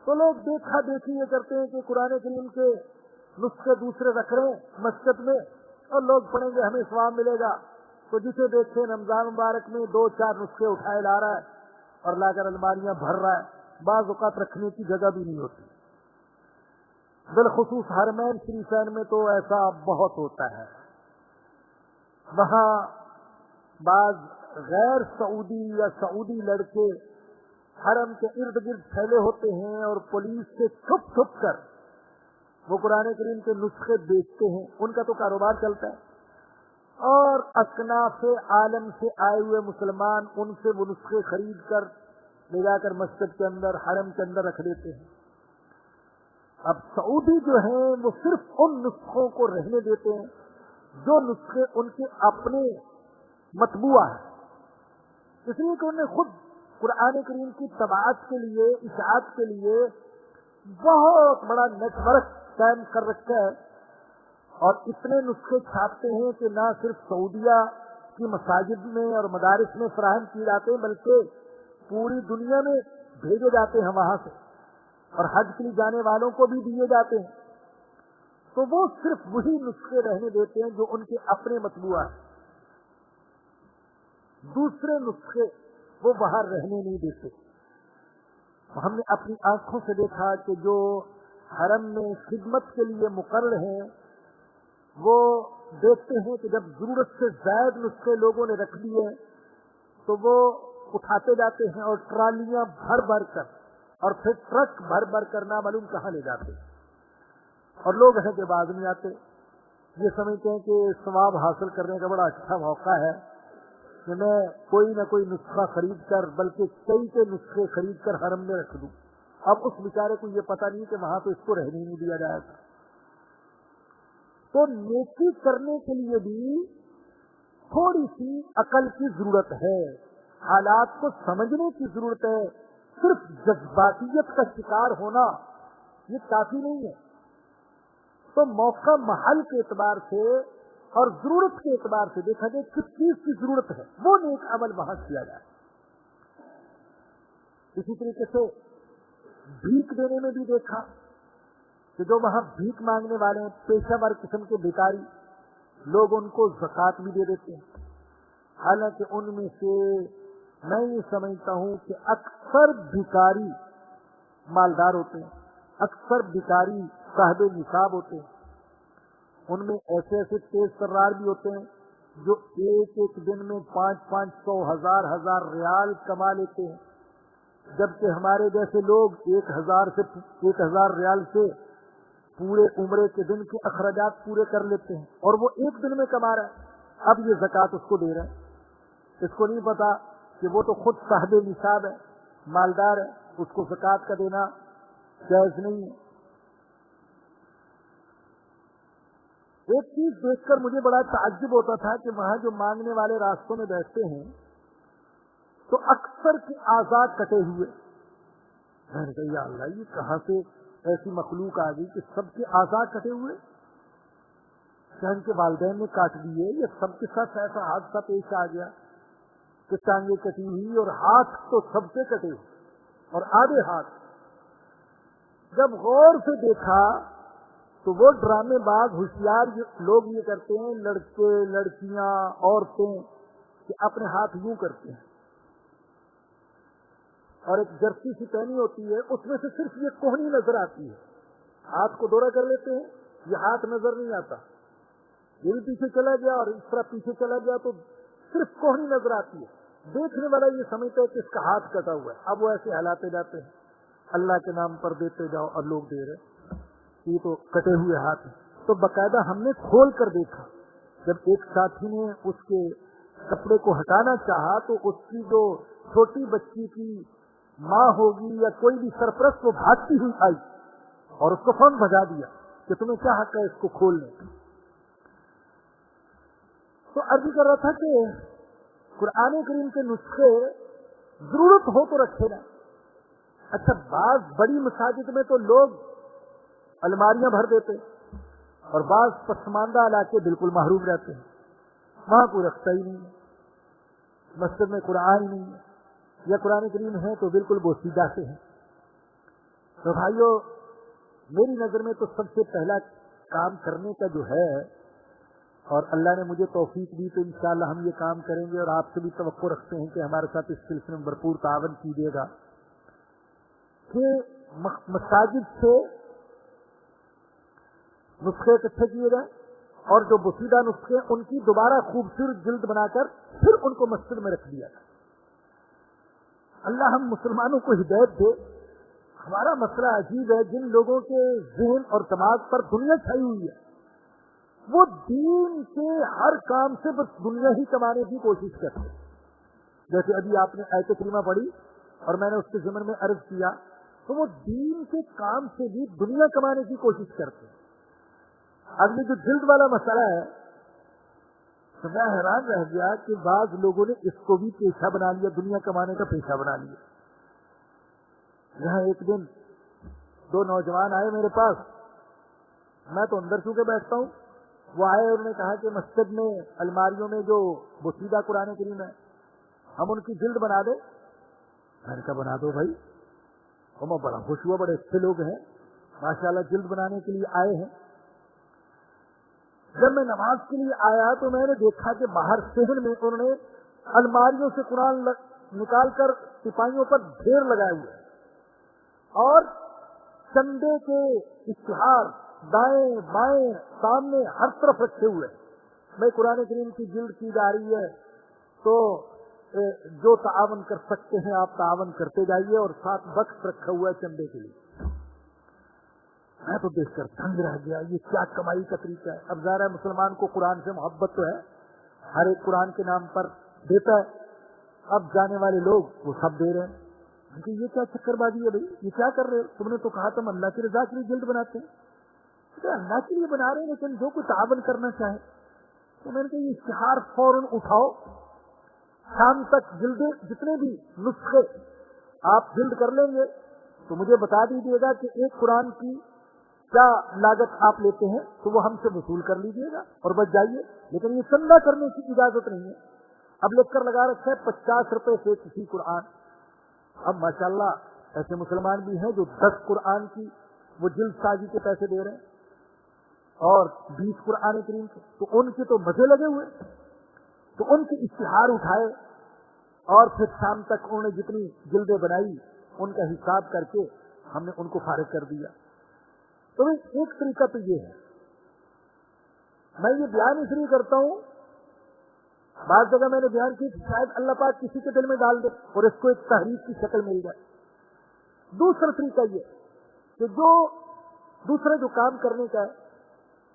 تو لوگ دیکھا دیکھی یہ کرتے ہیں کہ قرآن کریم کے نسخے دوسرے رکھ رہے ہیں مسجد میں اور لوگ پڑھیں گے ہمیں ثواب ملے گا، تو جسے دیکھتے رمضان مبارک میں 2-4 نسخے اٹھائے لا رہا ہے اور لا کر الماریاں بھر رہا ہے، بعض اوقات رکھنے کی جگہ بھی نہیں ہوتی۔ بالخصوص حرمین شریفین میں تو ایسا بہت ہوتا ہے، وہاں بعض غیر سعودی یا سعودی لڑکے حرم کے ارد گرد پھیلے ہوتے ہیں اور پولیس سے چھپ چھپ کر وہ قرآن کریم کے نسخے بیچتے ہیں، ان کا تو کاروبار چلتا ہے، اور اکناف عالم سے آئے ہوئے مسلمان ان سے وہ نسخے خرید کر لے جا کر مسجد کے اندر، حرم کے اندر رکھ دیتے ہیں۔ اب سعودی جو ہیں وہ صرف ان نسخوں کو رہنے دیتے ہیں جو نسخے ان کے اپنے مطبوعہ ہیں، اس لیے کہ انہوں نے خود قرآن کریم کی طباعت کے لیے، اشاعت کے لیے بہت بڑا نیٹ ورک قائم کر رکھا ہے، اور اتنے نسخے چھاپتے ہیں کہ نہ صرف سعودیہ کی مساجد میں اور مدارس میں فراہم کیے جاتے ہیں بلکہ پوری دنیا میں بھیجے جاتے ہیں وہاں سے، اور حج کے لیے جانے والوں کو بھی دیے جاتے ہیں۔ تو وہ صرف وہی نسخے رہنے دیتے ہیں جو ان کے اپنے مطبوعہ ہیں، دوسرے نسخے وہ باہر رہنے نہیں دیتے۔ ہم نے اپنی آنکھوں سے دیکھا کہ جو حرم میں خدمت کے لیے مقرر ہیں وہ دیکھتے ہیں کہ جب ضرورت سے زائد نسخے لوگوں نے رکھ دیے تو وہ اٹھاتے جاتے ہیں اور ٹرالیاں بھر بھر کر اور پھر ٹرک بھر بھر کر نہ معلوم کہاں لے جاتے ہیں، اور لوگ ہیں کہ باز نہیں آتے، یہ سمجھتے ہیں کہ ثواب حاصل کرنے کا بڑا اچھا موقع ہے کہ میں کوئی نہ کوئی نسخہ خرید کر بلکہ کئی کے نسخے خرید کر حرم میں رکھ دوں۔ اب اس بیچارے کو یہ پتہ نہیں کہ وہاں تو اس کو رہنے نہیں دیا جائے گا۔ تو نیکی کرنے کے لیے بھی تھوڑی سی عقل کی ضرورت ہے، حالات کو سمجھنے کی ضرورت ہے. صرف جذباتیت کا شکار ہونا یہ کافی نہیں ہے. تو موقع محل کے اعتبار سے اور ضرورت کے اعتبار سے دیکھا جائے کس چیز کی ضرورت ہے وہ نیک عمل وہاں کیا جائے. اسی طریقے سے بھیک دینے میں بھی دیکھا کہ جو وہاں بھیک مانگنے والے ہیں پیشہ ور قسم کے بھکاری لوگ ان کو زکوٰۃ بھی دے دیتے ہیں. حالانکہ ان میں سے میں یہ سمجھتا ہوں کہ اکثر بھکاری مالدار ہوتے ہیں، اکثر بھکاری صاحب نصاب ہوتے ہیں. ان میں ایسے ایسے تیز ترار بھی ہوتے ہیں جو ایک ایک دن میں 500 1000 ریال کما لیتے ہیں، جبکہ ہمارے جیسے لوگ 1000 ریال سے پورے عمرے کے دن کے اخراجات پورے کر لیتے ہیں، اور وہ ایک دن میں کما رہا ہے. اب یہ زکوٰۃ اس کو دے رہے ہیں، اس کو نہیں پتا کہ وہ تو خود صاحب نصاب ہے، مالدار ہے، اس کو زکوٰۃ کا دینا جائز نہیں ہے. ایک چیز دیکھ کر مجھے بڑا تعجب ہوتا تھا کہ وہاں جو مانگنے والے راستوں میں بیٹھتے ہیں تو اکثر کے اعضاء کٹے ہوئے. میں نے کہا یا اللہ یہ کہاں سے ایسی مخلوق آ گئی کہ سب کے اعضاء کٹے ہوئے؟ کیا ان کے والدین نے کاٹ دیے یا سب کے ساتھ ایسا حادثہ پیش آ گیا کہ ٹانگیں کٹی ہوئی اور ہاتھ تو سب سے کٹے ہوئے اور آدھے ہاتھ. جب غور سے دیکھا تو وہ ڈرامے باز ہوشیار لوگ یہ کرتے ہیں، لڑکے لڑکیاں عورتیں، کہ اپنے ہاتھ یوں کرتے ہیں اور ایک جرسی سی پہنی ہوتی ہے اس میں سے صرف یہ کوہنی نظر آتی ہے. ہاتھ کو دورہ کر لیتے ہیں، یہ ہاتھ نظر نہیں آتا، یہ بھی پیچھے چلا گیا اور اس طرح پیچھے چلا گیا تو صرف کوہنی نظر آتی ہے. دیکھنے والا یہ سمجھتا ہے کہ اس کا ہاتھ کٹا ہوا ہے. اب وہ ایسے ہلاتے جاتے ہیں، اللہ کے نام پر دیتے جاؤ اور لوگ دے رہے، یہ تو کٹے ہوئے ہاتھ ہیں. تو باقاعدہ ہم نے کھول کر دیکھا. جب ایک ساتھی نے اس کے کپڑے کو ہٹانا چاہا تو اس کی جو چھوٹی بچی کی ماں ہوگی یا کوئی بھی سرپرست وہ بھاگتی ہوئی آئی اور اس کو فون بجا دیا کہ تمہیں کیا حق ہے اس کو کھولنے. تو عرض کر رہا تھا کہ قرآن کریم کے نسخے ضرورت ہو تو رکھے نا. اچھا بعض بڑی مساجد میں تو لوگ الماریاں بھر دیتے اور بعض پسماندہ علاقے بالکل محروم رہتے ہیں، وہاں کوئی رکھتا ہی نہیں ہے، مسجد میں قرآن ہی نہیں ہے یا قرآن کریم ہے تو بالکل بوسیدہ سے ہیں. تو بھائیو میری نظر میں تو سب سے پہلا کام کرنے کا جو ہے، اور اللہ نے مجھے توفیق دی تو انشاءاللہ ہم یہ کام کریں گے اور آپ سے بھی توقع رکھتے ہیں کہ ہمارے ساتھ اس سلسلے میں بھرپور تعاون کیجیے گا کہ مساجد سے نسخے اکٹھے کیے جائیں اور جو بوسیدہ نسخے ان کی دوبارہ خوبصورت جلد بنا کر پھر ان کو مسجد میں رکھ دیا جائے. اللہ ہم مسلمانوں کو ہدایت دے. ہمارا مسئلہ عجیب ہے، جن لوگوں کے ذہن اور دماغ پر دنیا چھائی ہوئی ہے وہ دین کے ہر کام سے بس دنیا ہی کمانے کی کوشش کرتے ہیں. جیسے ابھی آپ نے آیت کریمہ پڑھی اور میں نے اس کے ضمن میں عرض کیا تو وہ دین کے کام سے بھی دنیا کمانے کی کوشش کرتے ہیں. اب یہ جو جلد والا مسئلہ ہے تو میں حیران رہ گیا کہ بعض لوگوں نے اس کو بھی پیشہ بنا لیا، دنیا کمانے کا پیشہ بنا لیا. یہاں ایک دن 2 نوجوان آئے میرے پاس، میں تو اندر چونکہ بیٹھتا ہوں، وہ آئے اور نے کہا کہ مسجد میں الماریوں میں جو بوسیدہ قرآن کریم ہے ہم ان کی جلد بنا دیں. میں نے کہا بنا دو بھائی. اور میں بڑا خوش ہوا، بڑے اچھے لوگ ہیں ماشاءاللہ، جلد بنانے کے لیے آئے ہیں. جب میں نماز کے لیے آیا تو میں نے دیکھا کہ باہر صحن میں انہوں نے الماریوں سے قرآن نکال کر سپاہیوں پر ڈھیر لگائے ہوئے اور چندے کے اشتہار دائیں بائیں سامنے ہر طرف رکھے ہوئے. میں قرآن کریم کی جلد کی جا رہی ہے تو جو تعاون کر سکتے ہیں آپ تعاون کرتے جائیے اور ساتھ وقت رکھا ہوا ہے چندے کے لیے. میں تو دیکھ کر دنگ رہ گیا، یہ کیا کمائی کا طریقہ ہے. اب ظاہر ہے مسلمان کو قرآن سے محبت تو ہے، ہر ایک قرآن کے نام پر دیتا ہے. اب جانے والے لوگ وہ سب دے رہے ہیں. یہ کیا چکر بازی ہے بھائی، یہ کیا کر رہے ہو؟ تم نے تو کہا تم اللہ کی رضا کے لیے جلد بناتے ہیں. تو اللہ کے لیے بنا رہے ہیں، لیکن جو کوئی تعاون کرنا چاہے تو میں نے کہا یہ اشتہار فوراً اٹھاؤ، شام تک جلدیں جتنے بھی نسخے آپ جلد کر لیں گے تو مجھے بتا دیجیے گا کہ ایک قرآن کی کیا لاگت آپ لیتے ہیں تو وہ ہم سے وصول کر لیجیے گا اور بچ جائیے، لیکن یہ چندہ کرنے کی اجازت نہیں ہے۔ اب لکھ کر لگا رکھا ہے 50 روپے سے کسی قرآن۔ اب ماشاءاللہ ایسے مسلمان بھی ہیں جو 10 قرآن کی وہ جلد سازی کے پیسے دے رہے ہیں اور 20 قرآن کریم کے، تو ان کے تو مزے لگے ہوئے، تو ان کے اشتہار اٹھائے اور پھر شام تک انہوں نے جتنی جلدیں بنائی ان کا حساب کر کے ہم نے ان کو فارغ کر دیا۔ تو ایک طریقہ تو یہ ہے، میں یہ بیان اس لیے کرتا ہوں، بعض جگہ میں نے بیان کی کہ شاید اللہ پاک کسی کے دل میں ڈال دے اور اس کو ایک تحریک کی شکل مل جائے۔ دوسرا طریقہ یہ کہ دوسرا جو کام کرنے کا ہے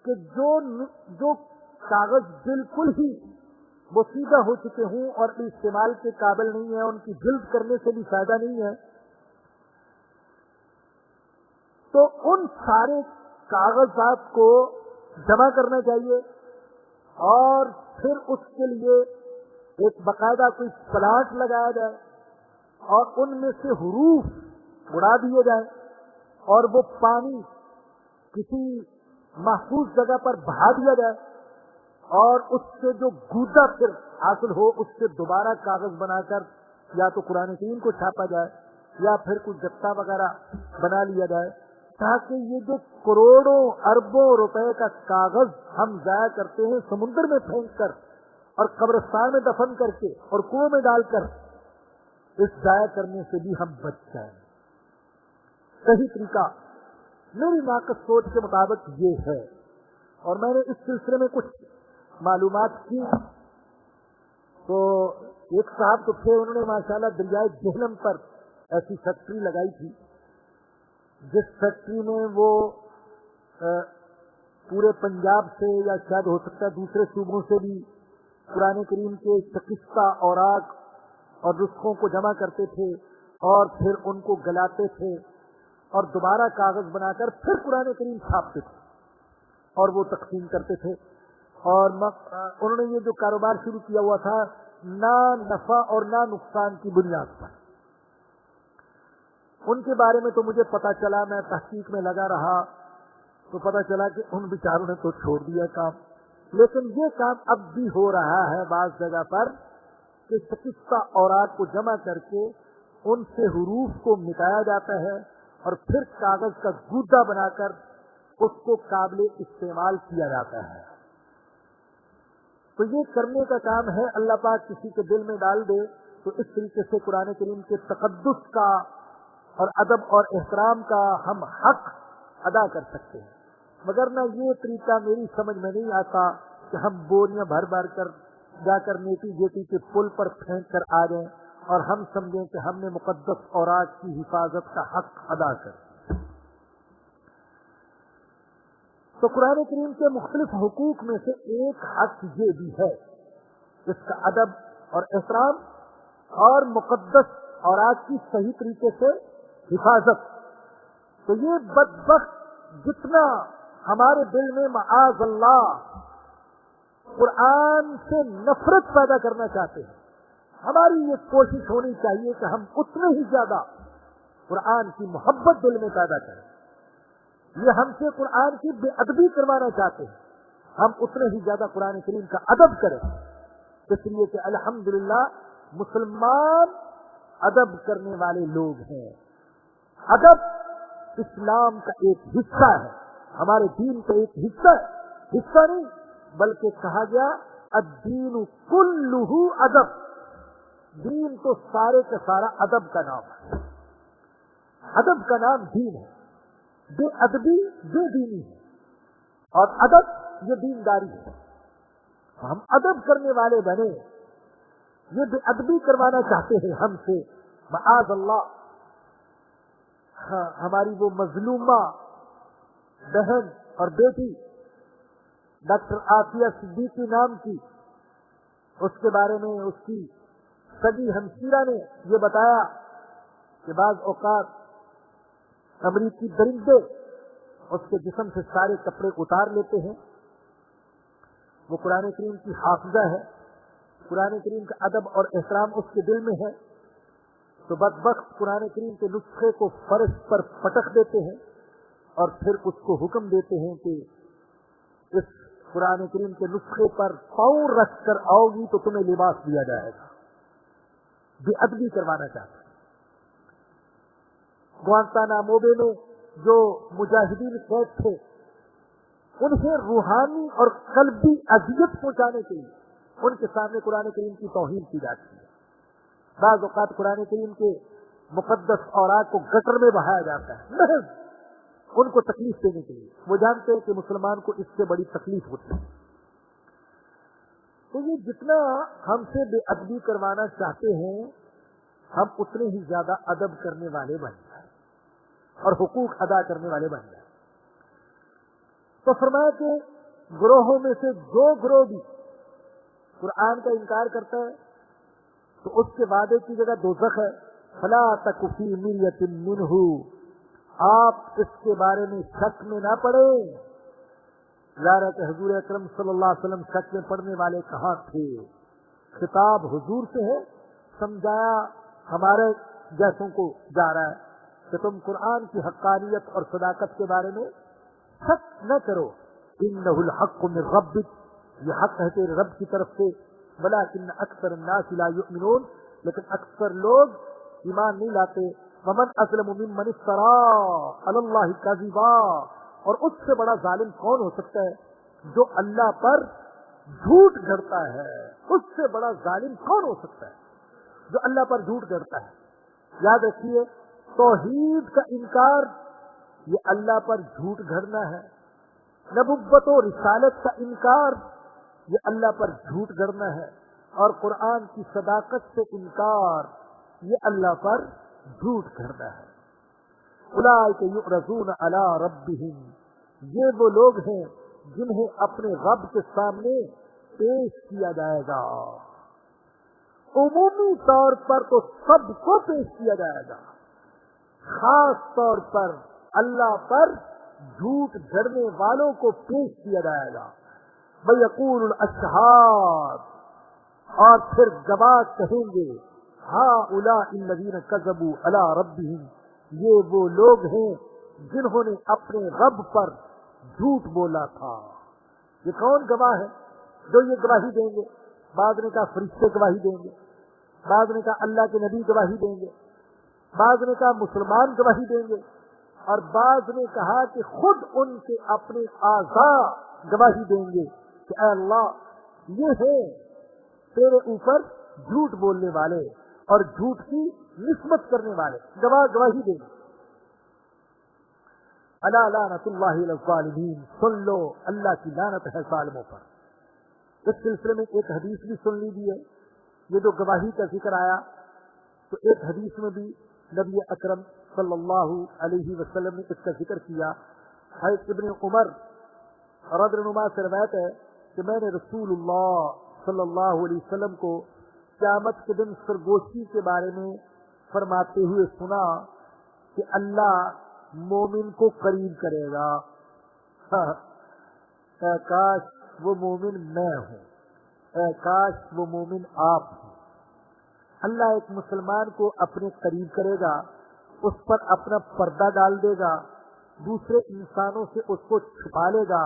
کہ جو کاغذ بالکل ہی بوسیدہ ہو چکے ہوں اور استعمال کے قابل نہیں ہے، ان کی جلد کرنے سے بھی فائدہ نہیں ہے، تو ان سارے کاغذات کو جمع کرنا چاہیے اور پھر اس کے لیے ایک باقاعدہ کوئی پلاٹ لگایا جائے اور ان میں سے حروف اڑا دیے جائیں اور وہ پانی کسی محفوظ جگہ پر بہا دیا جائے اور اس سے جو گودا پھر حاصل ہو اس سے دوبارہ کاغذ بنا کر یا تو قرآن کریم کو چھاپا جائے یا پھر کچھ جتھا وغیرہ بنا لیا جائے، تاکہ یہ جو کروڑوں اربوں روپے کا کاغذ ہم ضائع کرتے ہیں سمندر میں پھینک کر اور قبرستان میں دفن کر کے اور کنویں میں ڈال کر، اس ضائع کرنے سے بھی ہم بچ جائیں۔ صحیح طریقہ میری ناقص سوچ کے مطابق یہ ہے، اور میں نے اس سلسلے میں کچھ معلومات کی تو ایک صاحب تو تھے، انہوں نے ماشاءاللہ دریائے جہلم پر ایسی فیکٹری لگائی تھی جس فیکٹری میں وہ پورے پنجاب سے یا شاید ہو سکتا ہے دوسرے صوبوں سے بھی قرآن کریم کے شکستہ اوراق اور نسخوں کو جمع کرتے تھے اور پھر ان کو گلاتے تھے اور دوبارہ کاغذ بنا کر پھر قرآن کریم چھاپتے تھے اور وہ تقسیم کرتے تھے، اور انہوں نے یہ جو کاروبار شروع کیا ہوا تھا نہ نفع اور نہ نقصان کی بنیاد پر۔ ان کے بارے میں تو مجھے پتا چلا، میں تحقیق میں لگا رہا تو پتا چلا کہ ان بیچاروں نے تو چھوڑ دیا کام، لیکن یہ کام اب بھی ہو رہا ہے بعض جگہ پر کہ شکستہ اوراق کو جمع کر کے ان سے حروف کو مٹایا جاتا ہے اور پھر کاغذ کا گودا بنا کر اس کو قابل استعمال کیا جاتا ہے۔ تو یہ کرنے کا کام ہے، اللہ پاک کسی کے دل میں ڈال دے تو اس طریقے سے قرآن کریم کے تقدس کا اور ادب اور احترام کا ہم حق ادا کر سکتے ہیں، مگر نہ یہ طریقہ میری سمجھ میں نہیں آتا کہ ہم بوریاں بھر بھر کر جا کر نیتی جیتی کے پل پر پھینک کر آ جائیں اور ہم سمجھیں کہ ہم نے مقدس اوراق کی حفاظت کا حق ادا کر۔ تو قرآن کریم کے مختلف حقوق میں سے ایک حق یہ بھی ہے جس کا ادب اور احترام اور مقدس اوراق کی صحیح طریقے سے حفاظت۔ تو یہ بدبخت جتنا ہمارے دل میں معاذ اللہ قرآن سے نفرت پیدا کرنا چاہتے ہیں، ہماری یہ کوشش ہونی چاہیے کہ ہم اتنے ہی زیادہ قرآن کی محبت دل میں پیدا کریں۔ یہ ہم سے قرآن کی بے ادبی کروانا چاہتے ہیں، ہم اتنے ہی زیادہ قرآن کریم کا ادب کریں، اس لیے کہ الحمدللہ مسلمان ادب کرنے والے لوگ ہیں۔ ادب اسلام کا ایک حصہ ہے، ہمارے دین کا ایک حصہ نہیں بلکہ کہا گیا الدین کلہ ادب، دین تو سارے کا سارا ادب کا نام ہے، ادب کا نام دین ہے۔ بے ادبی بے دینی ہے اور ادب یہ دینداری ہے، ہم ادب کرنے والے بنے، یہ بے ادبی کروانا چاہتے ہیں ہم سے، معاذ اللہ۔ ہماری وہ مظلومہ بہن اور بیٹی ڈاکٹر عافیہ صدیقی نام کی، اس کے بارے میں اس کی سگی ہمشیرہ نے یہ بتایا کہ بعض اوقات امریکی درندے اس کے جسم سے سارے کپڑے اتار لیتے ہیں. وہ قرآن کریم کی حافظہ ہے, قرآن کریم کا ادب اور احترام اس کے دل میں ہے, تو بدبخت قرآن کریم کے نسخے کو فرش پر پٹک دیتے ہیں اور پھر اس کو حکم دیتے ہیں کہ اس قرآن کریم کے نسخے پر پاؤں رکھ کر آؤ گی تو تمہیں لباس دیا جائے گا. بے ادبی کروانا چاہتے ہیں. گوانتانامو بے میں جو مجاہدین قید تھے انہیں روحانی اور قلبی اذیت پہنچانے کے لیے ان کے سامنے قرآن کریم کی توہین کی جاتی ہے. بعض اوقات قرآن کریم کے مقدس اوراق کو گٹر میں بہایا جاتا ہے محض ان کو تکلیف دینے کے لیے. وہ جانتے ہیں کہ مسلمان کو اس سے بڑی تکلیف ہوتی ہے. تو یہ جتنا ہم سے بے ادبی کروانا چاہتے ہیں ہم اتنے ہی زیادہ ادب کرنے والے بن جائیں اور حقوق ادا کرنے والے بن جائیں. تو فرمایا کہ گروہوں میں سے جو گروہ بھی قرآن کا انکار کرتا ہے تو اس کے وعدے کی جگہ دوزخ ہے. فلا تک فی مریۃ منہ, آپ اس کے بارے میں شک میں نہ پڑے. ظاہر ہے کہ حضور اکرم صلی اللہ علیہ وسلم شک میں پڑنے والے کہاں تھے. خطاب حضور سے ہے, سمجھایا ہمارے جیسوں کو جا رہا ہے کہ تم قرآن کی حقانیت اور صداقت کے بارے میں شک نہ کرو. انہ الحق من ربک, یہ حق ہے تیرے رب کی طرف سے. ولکن اکثر الناس لا یؤمنون, لیکن اکثر لوگ ایمان نہیں لاتے. ومن اظلم ممن افترى علی اللہ کذبا, اور اس سے بڑا ظالم کون ہو سکتا ہے جو اللہ پر جھوٹ گھڑتا ہے. اس سے بڑا ظالم کون ہو سکتا ہے جو اللہ پر جھوٹ گھڑتا ہے. یاد رکھیے توحید کا انکار یہ اللہ پر جھوٹ گھڑنا ہے. نبوت و رسالت کا انکار یہ اللہ پر جھوٹ گھڑنا ہے. اور قرآن کی صداقت سے انکار یہ اللہ پر جھوٹ گھڑنا ہے. اولئک یعرضون علی ربہم, یہ وہ لوگ ہیں جنہیں اپنے رب کے سامنے پیش کیا جائے گا. عمومی طور پر تو سب کو پیش کیا جائے گا, خاص طور پر اللہ پر جھوٹ گھڑنے والوں کو پیش کیا جائے گا. وَيَقُولُ الْأَشْهَادُ, اور پھر گواہ کہیں گے هَؤُلَاءِ الَّذِينَ كَذَبُوا عَلَى رَبِّهِمْ, یہ وہ لوگ ہیں جنہوں نے اپنے رب پر جھوٹ بولا تھا. یہ کون گواہ ہے جو یہ گواہی دیں گے؟ بعض نے کہا فرشتے گواہی دیں گے, بعض نے کہا اللہ کے نبی گواہی دیں گے, بعض نے کہا مسلمان گواہی دیں گے, اور بعض نے کہا کہ خود ان کے اپنے اعضاء گواہی دیں گے کہ اے اللہ یہ ہے تیرے اوپر جھوٹ بولنے والے اور جھوٹ کی نسبت کرنے والے گواہی دیں گے. الا لعنت اللہ علی الظالمین, سن لو اللہ کی لعنت ہے ظالموں پر. اس سلسلے میں ایک حدیث بھی سن لیجیے. یہ جو گواہی کا ذکر آیا تو ایک حدیث میں بھی نبی اکرم صلی اللہ علیہ وسلم نے اس کا ذکر کیا. حضرت ابن عمر رضی اللہ عنہ سے روایت ہے کہ میں نے رسول اللہ صلی اللہ علیہ وسلم کو قیامت کے دن سرگوشی کے بارے میں فرماتے ہوئے سنا کہ اللہ مومن کو قریب کرے گا. اے کاش وہ مومن میں ہوں, اے کاش وہ مومن آپ ہیں. اللہ ایک مسلمان کو اپنے قریب کرے گا, اس پر اپنا پردہ ڈال دے گا, دوسرے انسانوں سے اس کو چھپا لے گا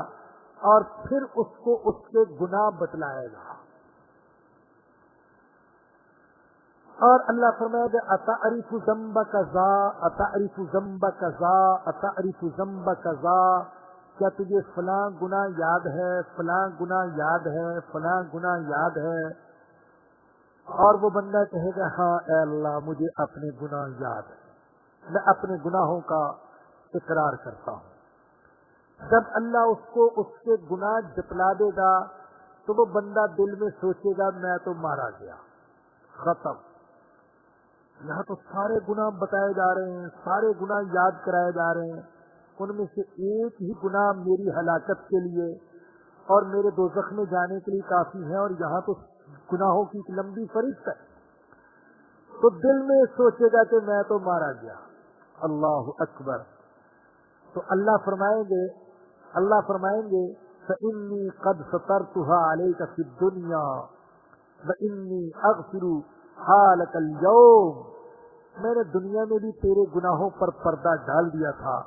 اور پھر اس کو اس کے گناہ بتلائے گا. اور اللہ فرمائے گا اتعرف ذنب کذا اتعرف ذنب کذا اتعرف ذنب کذا, کیا تجھے فلاں گناہ یاد ہے, فلاں گناہ یاد ہے, فلاں گناہ یاد ہے. اور وہ بندہ کہے گا ہاں اے اللہ مجھے اپنے گناہ یاد ہے, میں اپنے گناہوں کا اقرار کرتا ہوں. جب اللہ اس کو اس کے گناہ جتلا دے گا تو وہ بندہ دل میں سوچے گا میں تو مارا گیا, ختم. یہاں تو سارے گناہ بتائے جا رہے ہیں, سارے گناہ یاد کرائے جا رہے ہیں, ان میں سے ایک ہی گناہ میری ہلاکت کے لیے اور میرے دوزخ میں جانے کے لیے کافی ہے, اور یہاں تو گناہوں کی ایک لمبی فہرست ہے. تو دل میں سوچے گا کہ میں تو مارا گیا. اللہ اکبر. تو اللہ فرمائیں گے فإنی قد سترتها علیک فی الدنیا وإنی اغفر حالک اليوم، میں نے دنیا میں بھی تیرے گناہوں پر پردہ ڈال دیا تھا،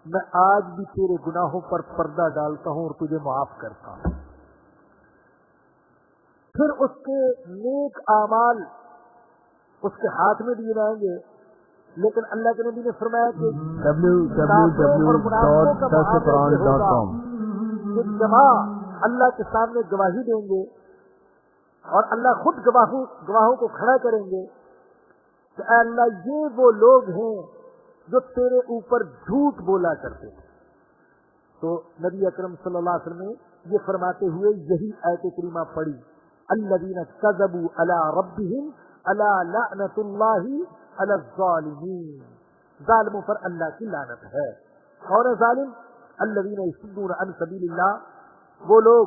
میں آج بھی تیرے گناہوں پر پردہ ڈالتا ہوں اور تجھے معاف کرتا ہوں۔ پھر اس کے نیک اعمال اس کے ہاتھ میں دیے جائیں گے، لیکن اللہ کے نبی نے فرمایا کہ جمع اللہ کے سامنے گواہی دیں گے اور اللہ خود گواہوں کو کھڑا کریں گے کہ اے اللہ یہ وہ لوگ ہیں جو تیرے اوپر جھوٹ بولا کرتے تھے۔ تو نبی اکرم صلی اللہ علیہ وسلم نے یہ فرماتے ہوئے یہی آیت کریمہ پڑھی، الذین کذبوا علی ربہم الا لعنۃ اللہ علی الظالمین، ظالموں پر اللہ کی لعنت ہے۔ اور ظالم الذین یصدون عن سبیل اللہ، وہ لوگ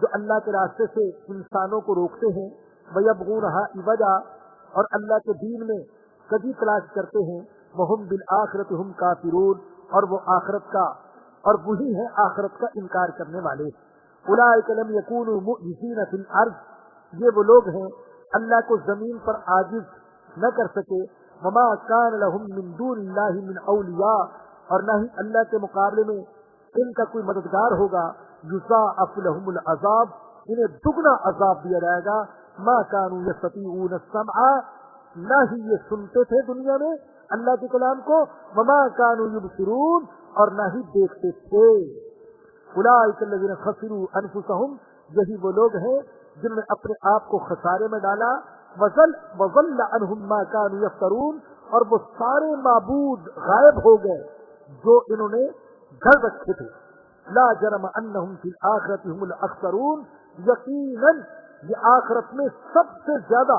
جو اللہ کے راستے سے انسانوں کو روکتے ہیں، وَيَبْغُونَهَا عِوَجًا، اور اللہ کے دین میں کجی تلاش کرتے ہیں، وَهُمْ بِالْآخِرَةِ هُمْ کافرون، اور وہ آخرت کا اور وہی ہے آخرت کا انکار کرنے والے۔ أُولَٰئِكَ لَمْ يَكُونُوا مُعْجِزِينَ فِي الْأَرْضِ، یہ وہ لوگ ہیں اللہ کو زمین پر عاجز نہ کر سکے، وَمَا كَانَ لَهُم مِّن دُونِ اللَّهِ مِنْ أَوْلِيَاءَ، اور نہ ہی اللہ کے مقابلے میں ان کا کوئی مددگار ہوگا، یضاعف لهم العذاب، انہیں دگنا عذاب دیا جائے گا، ما كانوا يستطيعون السمع، نہ ہی یہ سنتے تھے دنیا میں اللہ کے کلام کو، وما كانوا يبصرون، اور نہ ہی دیکھتے تھے۔ اولئک الذین خسروا انفسهم، یہی وہ لوگ ہیں جنہوں نے اپنے آپ کو خسارے میں ڈالا، وضل عنهم ما كانوا يفترون، اور وہ سارے معبود غائب ہو گئے جو انہوں نے گھر رکھے تھے۔ لا جرم انہم فی الآخرۃ هم الاخسرون، یقیناً یہ آخرت میں سب سے زیادہ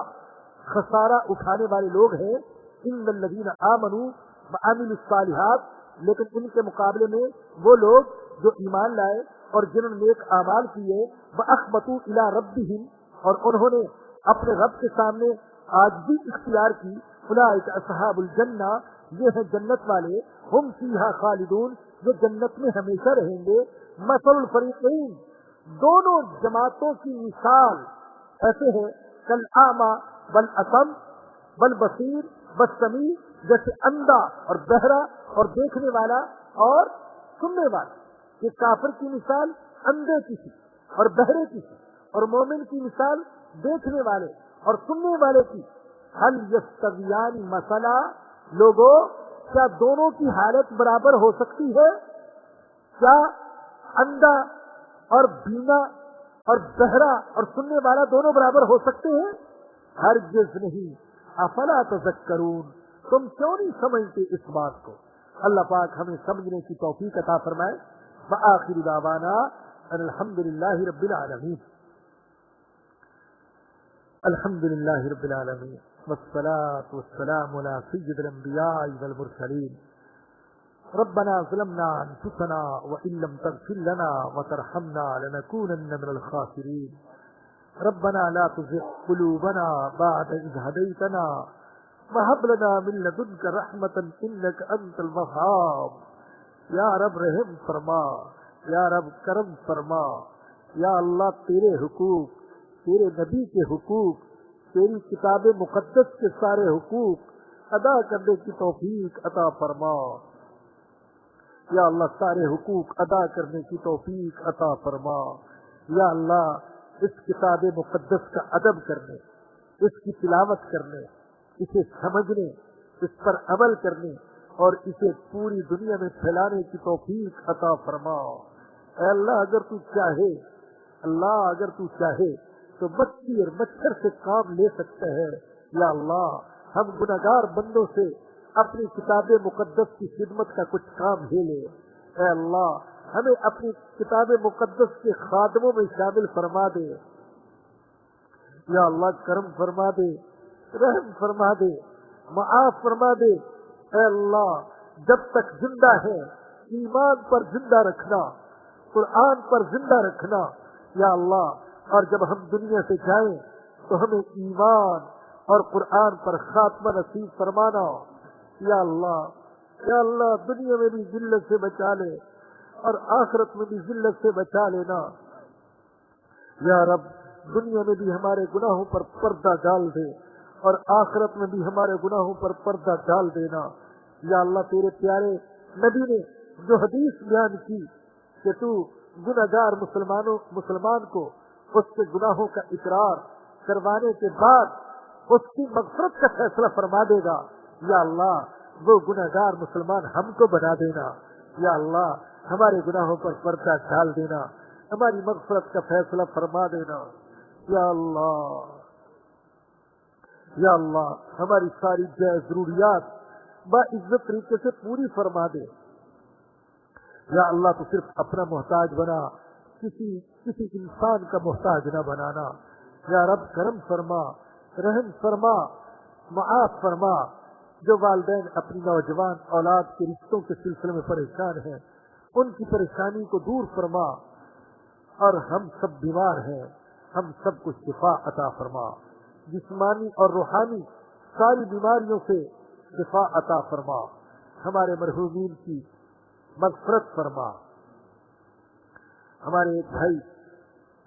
خسارہ اٹھانے والے لوگ ہیں۔ ان الذین آمنوا وعملوا الصالحات، لیکن ان کے مقابلے میں وہ لوگ جو ایمان لائے اور جنہوں نے نیک اعمال کیے، واخبتوا الی ربہم، اور انہوں نے اپنے رب کے سامنے عاجزی اختیار کی، اولئک اصحاب الجنہ، یہ ہیں جنت والے، ہم فیہا خالدون، جو جنت میں ہمیشہ رہیں گے۔ مثل الفریقین، دونوں جماعتوں کی مثال ایسے ہے، کالاعمی والاصم والبصیر والسمیع، جیسے اندھا اور بہرا اور دیکھنے والا اور سننے والا۔ یہ کافر کی مثال اندھے کی تھی اور بہرے کی تھی، اور مومن کی مثال دیکھنے والے اور سننے والے کی۔ هل یستویان مثلا، لوگوں کیا دونوں کی حالت برابر ہو سکتی ہے؟ کیا اندھا اور بینا اور بہرا اور سننے والا دونوں برابر ہو سکتے ہیں؟ ہرگز نہیں۔ افلا تذکرون، تم کیوں نہیں سمجھتے اس بات کو؟ اللہ پاک ہمیں سمجھنے کی توفیق عطا فرمائے۔ وآخر دعوانا ان الحمدللہ رب العالمین، الحمدللہ رب العالمین، والصلاة والسلام على سید الانبیاء والمرسلین۔ ربنا ظلمنا انفسنا وان لم تغفر لنا وترحمنا لنكونن من الخاسرین۔ ربنا لا تزغ قلوبنا بعد اذ هديتنا وهب لنا من لدنك رحمة انك انت الوهاب۔ یا رب رحم فرما، یا رب کرم فرما، یا اللہ تیرے حقوق، تیرے نبی کے حقوق، تیری کتاب مقدس کے سارے حقوق ادا کرنے کی توفیق عطا فرما۔ یا اللہ سارے حقوق ادا کرنے کی توفیق عطا فرما۔ یا اللہ اس کتاب مقدس کا ادب کرنے، اس کی تلاوت کرنے، اسے سمجھنے، اس پر عمل کرنے اور اسے پوری دنیا میں پھیلانے کی توفیق عطا فرما۔ اے اللہ اگر تو چاہے، اللہ اگر تو چاہے تو مچھی اور مچھر سے کام لے سکتے ہیں۔ یا اللہ ہم گناہگار بندوں سے اپنی کتاب مقدس کی خدمت کا کچھ کام لے لے۔ اے اللہ ہمیں اپنی کتاب مقدس کے خادموں میں شامل فرما دے۔ یا اللہ کرم فرما دے، رحم فرما دے، معاف فرما دے۔ اے اللہ جب تک زندہ ہے ایمان پر زندہ رکھنا، قرآن پر زندہ رکھنا یا اللہ، اور جب ہم دنیا سے جائیں تو ہمیں ایمان اور قرآن پر خاتمہ نصیب فرمانا۔ یا اللہ یا اللہ دنیا میں بھی ذلت سے بچا لے اور آخرت میں بھی ذلت سے بچا لینا. یا رب دنیا میں بھی ہمارے گناہوں پر پردہ ڈال دے اور آخرت میں بھی ہمارے گناہوں پر پردہ ڈال دینا. یا اللہ تیرے پیارے نبی نے جو حدیث بیان کی کہ تو گنہگار مسلمان کو اس کے گناہوں کا اقرار کروانے کے بعد اس کی مغفرت کا فیصلہ فرما دے گا. یا اللہ وہ گنہگار مسلمان ہم کو بنا دینا. یا اللہ ہمارے گناہوں پر پردہ ڈال دینا, ہماری مغفرت کا فیصلہ فرما دینا. یا اللہ ہماری ساری جائز ضروریات باعزت طریقے سے پوری فرما دے. یا اللہ تو صرف اپنا محتاج بنا, کسی انسان کا محتاج نہ بنانا. یا رب کرم فرما, رحم فرما, معاف فرما. جو والدین اپنی نوجوان اولاد کے رشتوں کے سلسلے میں پریشان ہیں ان کی پریشانی کو دور فرما. اور ہم سب بیمار ہیں, ہم سب کو شفا عطا فرما. جسمانی اور روحانی ساری بیماریوں سے شفا عطا فرما. ہمارے مرحومین کی مغفرت فرما. ہمارے ایک بھائی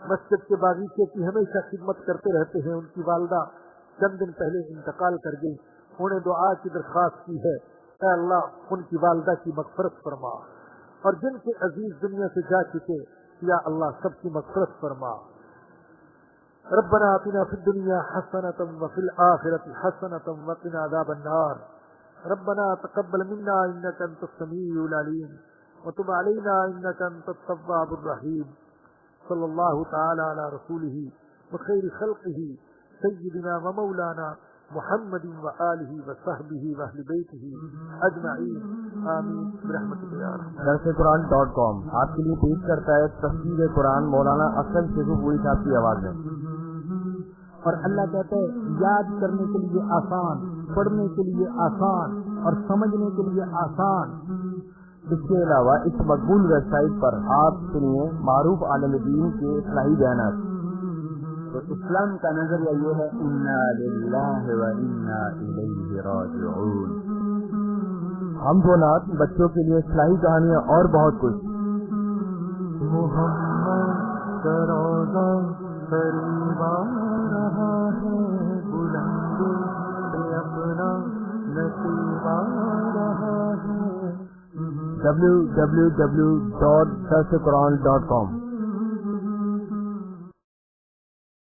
مسجد کے باغیچے کی ہمیشہ خدمت کرتے رہتے ہیں, ان کی والدہ چند دن پہلے انتقال کر گئی. انہیں دعا کی درخواست کی ہے, اے اللہ ان کی والدہ کی مغفرت فرما, اور جن کے عزیز دنیا سے جا چکے یا اللہ سب کی مغفرت فرما. ربنا آتنا فی الدنیا حسنۃ وفی الآخرۃ حسنۃ وقنا عذاب النار. ربنا تقبل منا انك انت السميع العليم وتب علينا انك انت التواب الرحيم. صلی اللہ تعالی علی رسولہ وخیر خلقہ سیدنا ومولانا محمد وآلہ وصحبہ واہل بیتہ اجمعین, آمین برحمتک یا ارحم. درسقرآن.com آپ کے لیے پیش کرتا ہے تفسیر قرآن مولانا افضل شیخو پوری صاحب کی آواز میں. اور اللہ کہتا ہے یاد کرنے کے لیے آسان, پڑھنے کے لیے آسان اور سمجھنے کے لیے آسان. اس کے علاوہ اس مقبول ویب سائٹ پر آپ سنیے معروف عالم دین کے اصلاحی بیانات. تو اسلام کا نظریہ یہ ہے انا للہ و انا الیہ راجعون. ہم دو نات بچوں کے لیے اصلاحی کہانیاں اور بہت کچھ. محمد کا روضہ قریب آ رہا ہے, بلند سے اپنا نصیب آ رہا ہے. www.درسقرآن.com